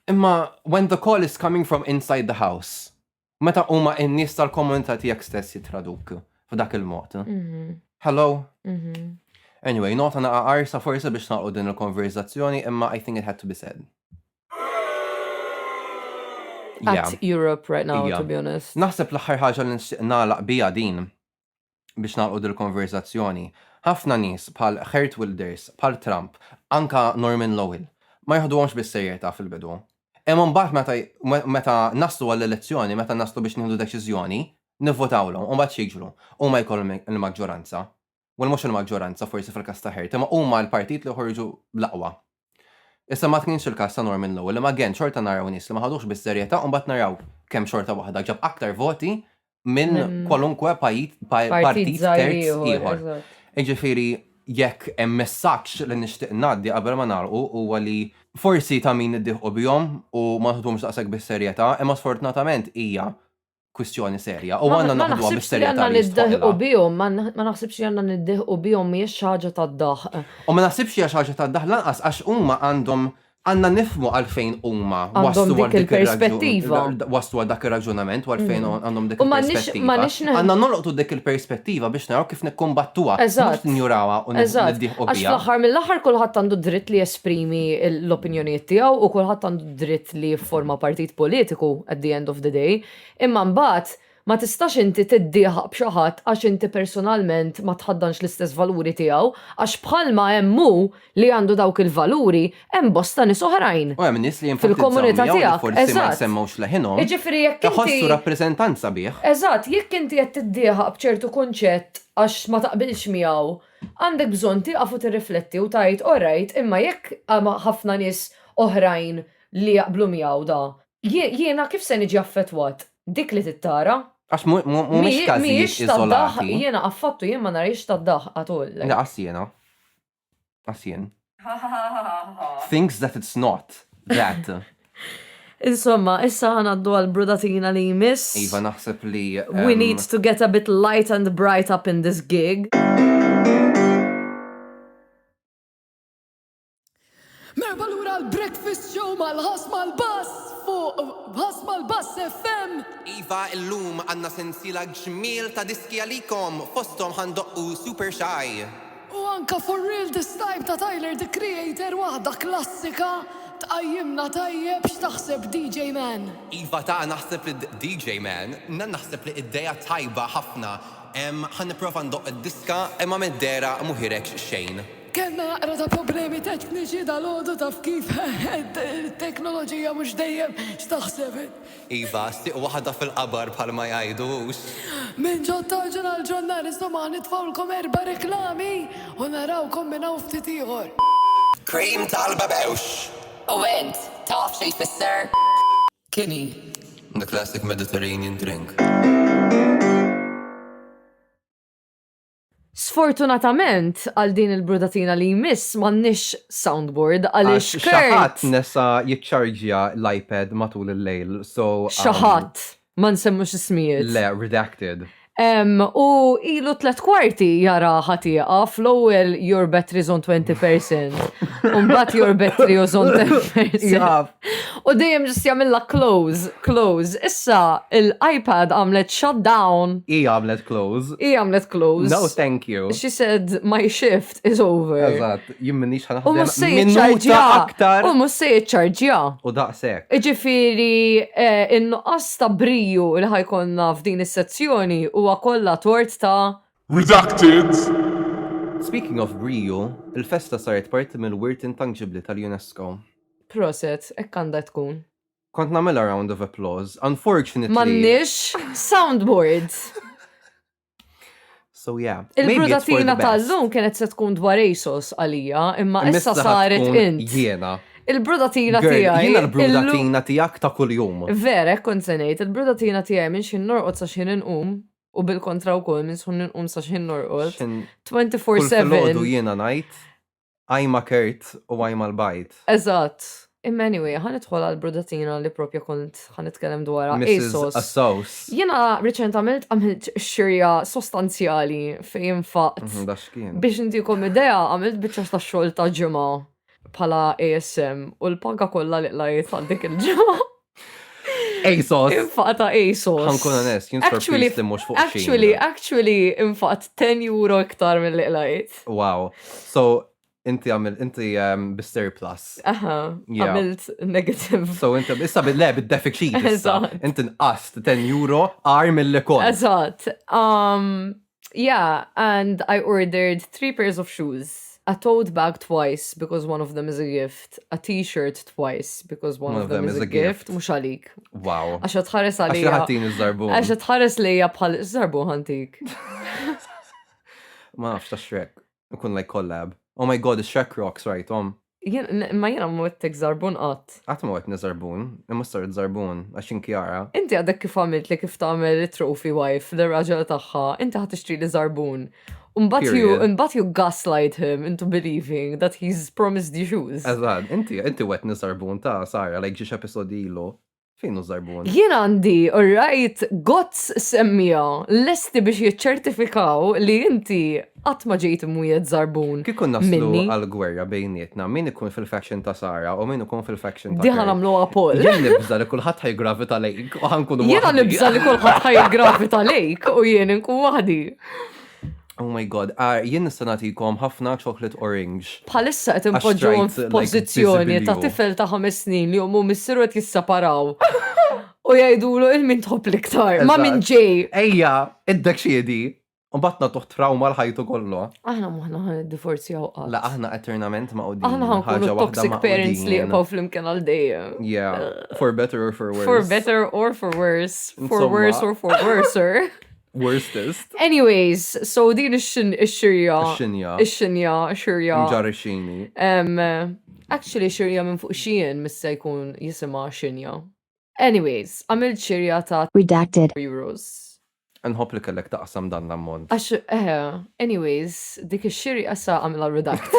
Imma when the call is coming from inside the house, meta huma n-nies tal-komunità tiegħek stess jitraduk f'dak il-mod. Hello? Anyway, nota naqa' qarsa forsi biex naqgħu din il-konverzazzjoni, imma I think it had to be said. At Europe right now, Yeah. to be honest. Naħseb l-aħħar ħaġa li nixtieq nagħlaq biha din biex nagħlqu din il-konverzazzjoni. Ħafna nies bħal Geert Wilders, bħal Trump, anka Norman Lowell, ma jħoduhomx bis-serjetà fil-bidu. Imma mbagħad meta naslu għall-elezzjoni, meta naslu biex nieħdu deċiżjoni, nivvotawlhom u mbagħad jiġru. Huma jkollhom il-maġġoranza. U mhux il-maġġoranza forsi fil-każ ta' Geert, imma huma l-partit li ħorġu l-aqwa. Issa ma tkienx il-każ ta' Norman Lowell, imma again xorta naraw nies li ma ħadux bis-serjetà u mbagħad naraw kemm xorta waħda ġab aktar voti minn kwalunkwe partit terz ieħor. Jiġifieri jekk hemm messaġġ li nixtieq ngħaddi qabel ma nagħlqu huwa li forsi ta' min iddieħqu bihom u ma tħodhomx daqshekk bis-serjetà, imma sfortunatament hija kwistjoni serja. U għandna naħduha bis-serjetà li niddeħqu bihom, ma naħsibx li għandna niddeħqu bihom mhijiex xi ħaġa tad-daħq. U ma naħsibx hija xi ħaġa tad-daħq lanqas għax huma għandna nifhmu għalfejn huma waslu għal dik il-perspettiva. Waslu għal dak ir-raġunament u għalfejn għandhom dik il-perspettiva. Għandna nolqtu dik il-perspettiva biex naraw kif nikkumbattuha, mhux ninjurawha u niddieħqu Għax fl-aħħar mill-aħħar kulħadd għandu dritt li jesprimi l-opinjonijiet tiegħu u kulħadd għandu dritt li jifforma partit politiku at the end of the day. Imma mbagħad ma tistax inti tiddieħaq b'xi ħadd għax inti personalment ma tħaddanx l-istess valuri tiegħu, għax bħalma hemm li għandu dawk il-valuri hemm bosta nies oħrajn. U hemm nies li fil-komunità tiegħek. forsi ma jsemmewx leħinhom. Jiġifieri jekk inti Iħossu rappreżentanza bih. Eżatt, jekk inti qed tiddieħaq b'ċertu kunċett għax ma taqbilx miegħu, għandek bżonn tieqaf u tirrifletti u tgħid orajt, imma jekk ħafna nies oħrajn li jaqblu miegħu da. Jiena kif se niġi affettwat? Dik li tittara. Għax mhumiex każijiet iżolati. Jiena affattu jien ma narix tad-daħ għatul. Għasjena. Thinks that it's not that. Insomma, issa ħanaddu għal-brudatina li jmiss. Iva naħseb li We need to get a bit light and bright up in this gig. Merba lura l-breakfast show mal-ħas mal-bass fuq ħas mal-bass FM. Iva illum għanna sensila ġmil ta' diski għalikom, fostom ħandoqqu super shy. U anka for real this time ta' Tyler the Creator waħda klassika tqajjimna tajjeb x'taħseb DJ Man. Iva ta' naħseb li DJ Man, naħseb li id-deja tajba ħafna. Ħanniprofa ndoq id-diska imma mid-dera muħirek xejn. Kenna naqra ta' problemi tekniċi dal-għodu taf kif teknoloġija mhux dejjem x'taħseb. Iva, stiq waħda fil-qabar bħalma jgħidux. Min ġottaġun għal-ġonna nisma' nitfawlkom 4 reklami u narawkom minn hawn ftit ieħor. Cream tal-babewx. U int, taf xi jfisser? Kini. The classic Mediterranean drink. Sfortunatament, għal din il-brudatina li jmiss m'għandniex soundboard għaliex Xaħat nessa jiċċarġja l-iPad matul il-lejl, so... Xaħat, ma nsemmux ismijiet. Le, redacted. U ilu 3 kwarti jara ħatieqa fl-ewwel your battery is on 20%, u mbagħad your battery is on 10%. U dejjem ġist jagħmilha close. Issa l-iPad għamlet shutdown. Għamlet close. No, thank you. She said my shift is over. Eżatt, jimminix U mhux se minuta jiċċarġja. aktar. U mhux se jiċċarġja. U daqsek. Iġifieri in-nuqqas ta' briju li ħajkonna f'din is-sezzjoni huwa kollha tort ta' Redacted. Speaking of Brio, il-festa saret parti mill-Wirt Intangibbli tal-UNESCO. proset, hekk għandha tkun. Kont nagħmel a round of applause. Unfortunately. M'għandniex soundboard. So yeah. Maybe it's for the Il-brudatina best. tal-lum kienet se tkun dwar ASOS għalija, imma issa Missa saret ħatkun int. Jiena. Il-brudatina Girl, tiegħi. jiena l-brudatina tiegħek ta' kuljum. Vera, kont se ngħid, il-brudatina tiegħi minn xin norqod sa xin inqum, u bil-kontra wkoll minn xun inqum sa xin norqod. 24/7. Jiena ngħid, għajma Kurt u għajma l-bajt. Eżatt. Imma anyway, ħanidħol għal-brudatina li propja kont ħanitkellem dwarha Mrs. ASOS. Assos. Jiena reċent għamilt xirja sostanzjali fejn faqt. Daxkien. Biex intikom idea għamilt biċċa ta' xogħol ta' ġimgħa bħala ASM u l-paga kollha li qlajt għal dik il-ġimgħa. ASOS. Infaqta ASOS. Ħankun onest, jien sorpriż li mhux fuq xejn. Actually, infaqt 10 euro iktar mill-li qlajt. Wow. So, inti bis-surplus. Aha, Yeah. għamilt negative. So, inti issa bil-le, bil-deficit issa. Eżatt. Inti nqast 10 euro għar mill-li kont. Eżatt. Yeah, and I ordered 3 pairs of shoes. A tote bag twice because one of them is a gift. A t-shirt twice because one of them is a gift. Mux għalik. Wow. Għaxa tħares Għax għalija. ħatin iż-żarbun. Għaxa tħares lejja bħal żarbun ħantik. Ma nafx ta' Shrek. Ikun like collab. Oh my god, Shrek rocks, right, Ma jena mwettek żarbun qatt. Għat ma għet nizarbun, imma saret zarbun, għaxin kjara. Inti għadek kif għamilt li kif tagħmel trophy wife l-raġel tagħha, inti ħad tixtri li żarbun. Mbagħad you gaslight him into believing that he's promised you shoes. Eżad, inti għet nizarbun ta' Sara, like ġiex episodi ilu. Fejn zarbun? Jien għandi, alright, gots semmija, lesti biex jiċċertifikaw li inti qatt ma ġejt imwiegħed żarbun. Kikun naslu minni. għal-gwerra bejnietna, min ikun fil-faction ta' Sara u min ikun fil-faction ta' Diħan għamluha Paul. Jien nibża li kulħadd ħajgravita lejk u ħankunu Jiena nibża li kulħadd ħajgrafita lejk u jien inkun waħdi. Oh my god, jien nista' nagħtikom ħafna chocolate orange. Bħalissa qed impoġġuhom Għax trajt, f'pożizzjoni like, ta' visibilju. tifel ta' 5 snin li huma missieru qed jissaparaw. U jgħidulu il-min tħobb l-iktar, ma minn ġej. Ejja, id-dek xiedi, u batna toħt trauma l-ħajtu kollu. Aħna maħna ħan id-divorzjaw qatt. La, aħna eternament ma' udin. Aħna ħankunu toxic parents li jibqaw fl-imkien għal dejjem. Yeah, for better or for worse. For better or for worse. For Insomma. worse or for worser. Worstest. Anyways, so din ix-xirja. Ix-xinja. Ix-xirja. Mġar xini. Actually, xirja minn fuq xien missa jkun jisima xinja. Anyways, għamilt xirja ta' Redacted. euros. Nħobb li kellek taqsam dan l-ammont. Għax, anyways, dik ix-xirja issa għamila redact.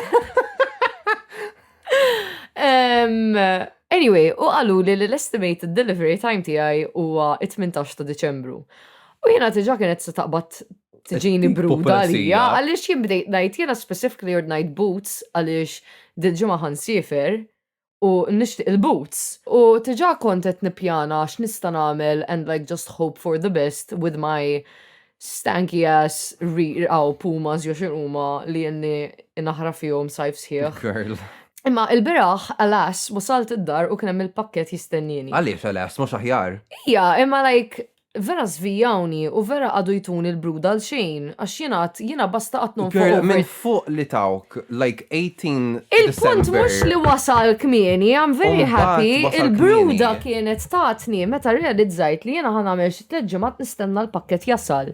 Anyway, u għalu li l-estimated delivery time tijaj huwa 18 ta' Deċembru. U jena tiġa kienet se taqbad tiġini bruda Popolazija. għalija, għalix jien bdejt najt jena specifically ordinajt boots għalix dil-ġimma ħansifer u nishtiq il-boots. U tiġa kontet nipjana x'nista' nagħmel and like just hope for the best with my stanky ass pumas jew x'huma li jenni naħra fihom sajf sħiħ. Girl. Imma il-biraħ alas wasalt id-dar u kien hemm il-pakket jistennini. Għaliex għalas, mhux aħjar. Ija, imma vera zvijawni u vera għadu jtun il-bruda l-xejn, għax jiena basta għatnu Girl, minn fuq li tawk, 18 Il-punt mux li wasal kmieni, I'm very Mbagħad happy, wasal il-bruda kmieni. kienet tatni meta realizzajt li jiena ħanamel xi 3 ġimgħat nistenna l-pakket jasal.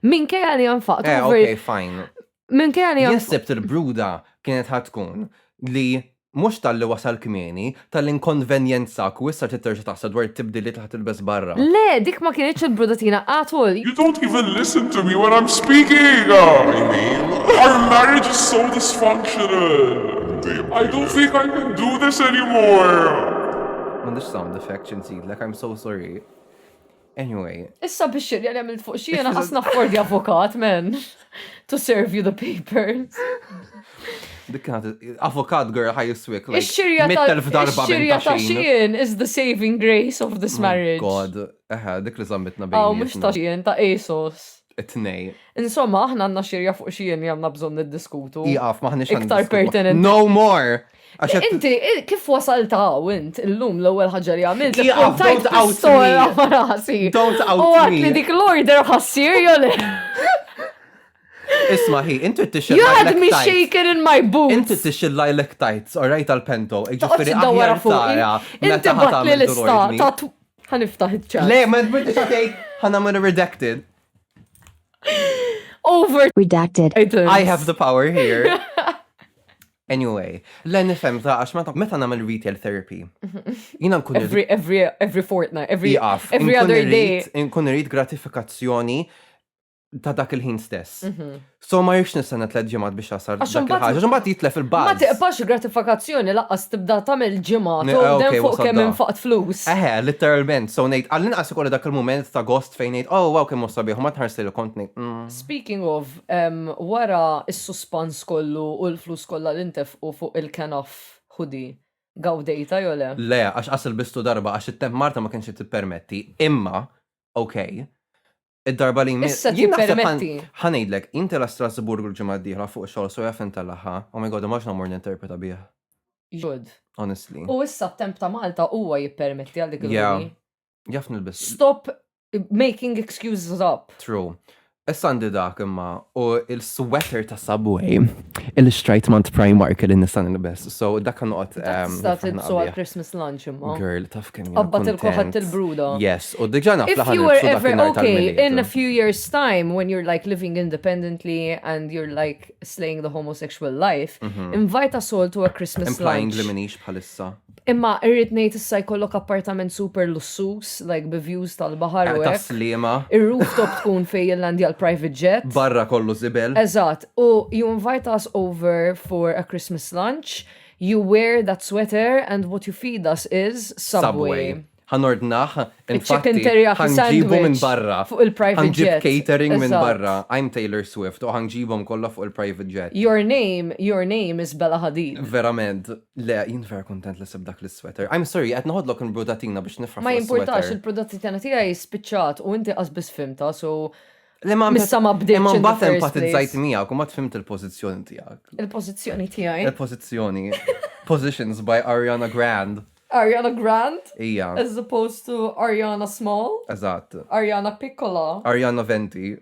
Minkejja li għanfaqt okay, fine. Minkejja li Jinsebt il-bruda kienet ħatkun li mux tal-li wasal kmieni, tal-inkonvenjenza u issa titterġa taħseb dwar tibdili taħt il-bes barra. Le, dik ma kienx il-bruda tina għatol. You don't even listen to me when I'm speaking! Our marriage is so dysfunctional! I don't think I can do this anymore! M'għandix sound effect xinsid, I'm so sorry. Anyway. Issa biex li għamilt fuq xiena ħasna fordi avokat, man. To serve you the papers. Dik kienet avokat girl ħaj jiswik. Ix-xirja ta' xien is the saving grace of this marriage. God, dik li zammitna Aw, bejn. mux ta' xien, ta' ASOS. It-nej. Insomma, aħna għanna xirja fuq xien li għamna bżon niddiskutu. Iqaf, maħnix Iktar pertinent. No more! Inti, kif wasal ta' int, illum l-ewel ħagġa li għamilt, Iqaf, don't out me. Don't out U għat li me. dik l-order ħassir jole. Isma hi, intu t-tixil You had me shaking in my boots. Intu t-tixil lilac tights, alright għal-pento. Toqgħodx iddawwara fuq. Inti bat li l-ista ta' ħaniftaħ iċ-ċat. Le, ma t-bidix għatejt, ħana redacted. Over Redacted. items. I have the power here. Anyway, l-nifem ta' għax meta namel retail therapy. Jina nkun every fortnight, every Iqaf, every other day. Nkun rrit gratifikazzjoni ta' dak il-ħin stess. So ma jirx nistenna 3 ġimgħat biex jasar dak il-ħaġa, ġumbat jitlef il-baz. Ma tiqpax gratifikazzjoni laqqas tibda tagħmel ġimgħat u Okay, den fuq wasal kemm da. infaqt flus. Literalment. So ngħid, għall-inqas ikolli dak il-mument ta' gost fejn ngħid, oh wow kemm mhux sabiħ, ma tħarsli kont ngħid. Speaking of, wara is-suspans kollu u l-flus kollha li ntefqu fuq il-kanaf hoodie, gawdejta jole? Le, għax qas il-bistu darba, għax it-temp Marta ma kienx tippermetti, imma, okay, id-darba li Issa tippermetti. ħanejdlek, inti la Strasburgu l-ġimgħa d-dieħla fuq ix-xogħol so jaf inta l-aħħa. Oh my god, maġna mor ninterpreta bih. Jod. Honestly. U issa t-temp ta' Malta huwa jippermetti għal dik Yeah. il-ħuni. Jaf nilbis. Stop making excuses up. True. Issa għandi dak imma u il-sweater ta' Subway il-xtrajt mant Primark li nistan il-bess. So dak kan noqgħod Started so għal Christmas lunch imma. Girl, taf kemm Abbat il-koħat il-bruda. Yes, u diġà naf If laħan you were il-suda ever, kien okay, in a few years' time, when you're like living independently and you're like slaying the homosexual life, invite us all to a Christmas Implying lunch. li minix bħalissa. Imma irrid ngħid issa jkollok appartament super lussus, like b'views tal-baħar u hekk. Taslima, Ir-rooftop tkun fejn l-għandi għal-private jet. barra kollu zibel. Eżatt. U you invite us over for a Christmas lunch, you wear that sweater and what you feed us is Subway. Ħanordnaħ, infatti, chicken teriyaki ħanġibu minn sandwich barra. fuq il-private Ħanġib jet. catering minn Eżatt. barra. I'm Taylor Swift u ħanġibhom kollha fuq il-private jet. Your name is Bella Hadid. Verament, le, jien vera kontent li sib dak l-sweater. I'm sorry, qed noħodlok il-brudatina biex nifraħ Ma fuq jimpurtax is-sweater. il-prodotti tagħna tiegħi spiċċat u inti qasbis fimta, so Le ma Missa ma bdejtx imma in the mbagħad first empatizzajt place. miegħek u ma tfimt il-pożizzjoni tiegħek. il-pożizzjoni tiegħi. Il-pożizzjoni. Positions by Ariana Grande. Ariana Grande Ija, as opposed to Ariana Small, eżatt. Ariana Piccola, Ariana Venti.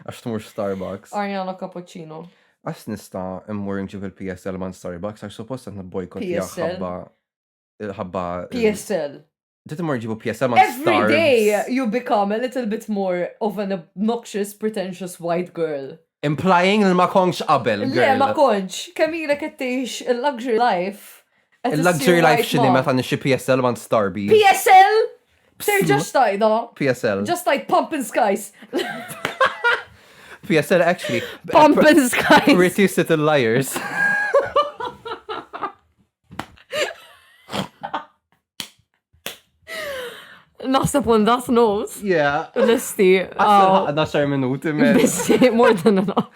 Għax tmur Starbucks. Ariana Cappuccino. Għas nista immur nġib il-PSL man Starbucks, għax suppost għatna bojkot PSL? ħabba. PSL. Dit immur ġibu PSL man Every day you become a little bit more of an obnoxious, pretentious white girl. Implying li ma konx qabel, Le, girl. ma konċ, kemilek qed il-luxury life. qed Il-luxury issir life right xini ma. meta nixi PSL man Starbucks. PSL? Ser just tajda. PSL. Just like Pumpin' Skies. PSL actually. Pumpin' Skies. Pretty Little Liars. Naħseb on that nose. Yeah. Listi. Għadna xar minuti, man. Bissi, more than enough.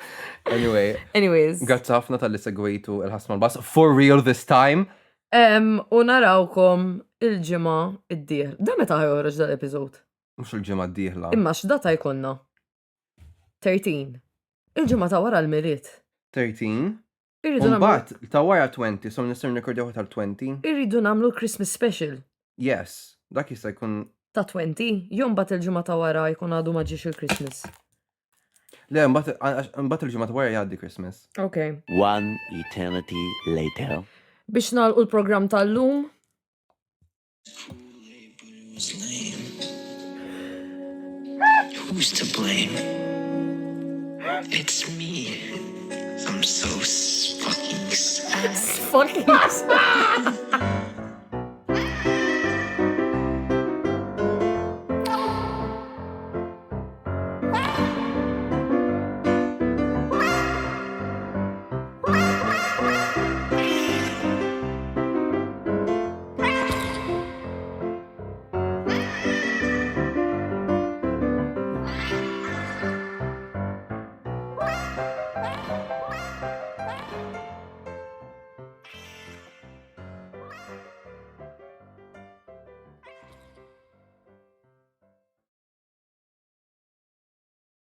Anyway. Anyways. Grazzi ħafna tal-li segwejtu il-ħasma l-bas. For real this time. U narawkom il-ġimgħa id-dieħ. Da meta ħajħorġ dal-episod? Mux il-ġimma d-dieħla. Imma x'data jkollna? 13. Il-ġimgħa ta' wara l-miliet. 13. Irridu nagħmlu Umbat, ta' wara 20, so nisir nikordjaw tal-20. irridu nagħmlu Christmas special Yes, dak jista' jkun. ta' 20, jom bat il-ġimgħa ta' wara jkun għadu ma ġiex il-Christmas. Le, mbagħad il-ġimgħa ta' wara jgħaddi Christmas. Okay. One eternity later. Biex nagħlqu l-programm tal-lum, Who's to blame? It's me. I'm so fucking sad. fucking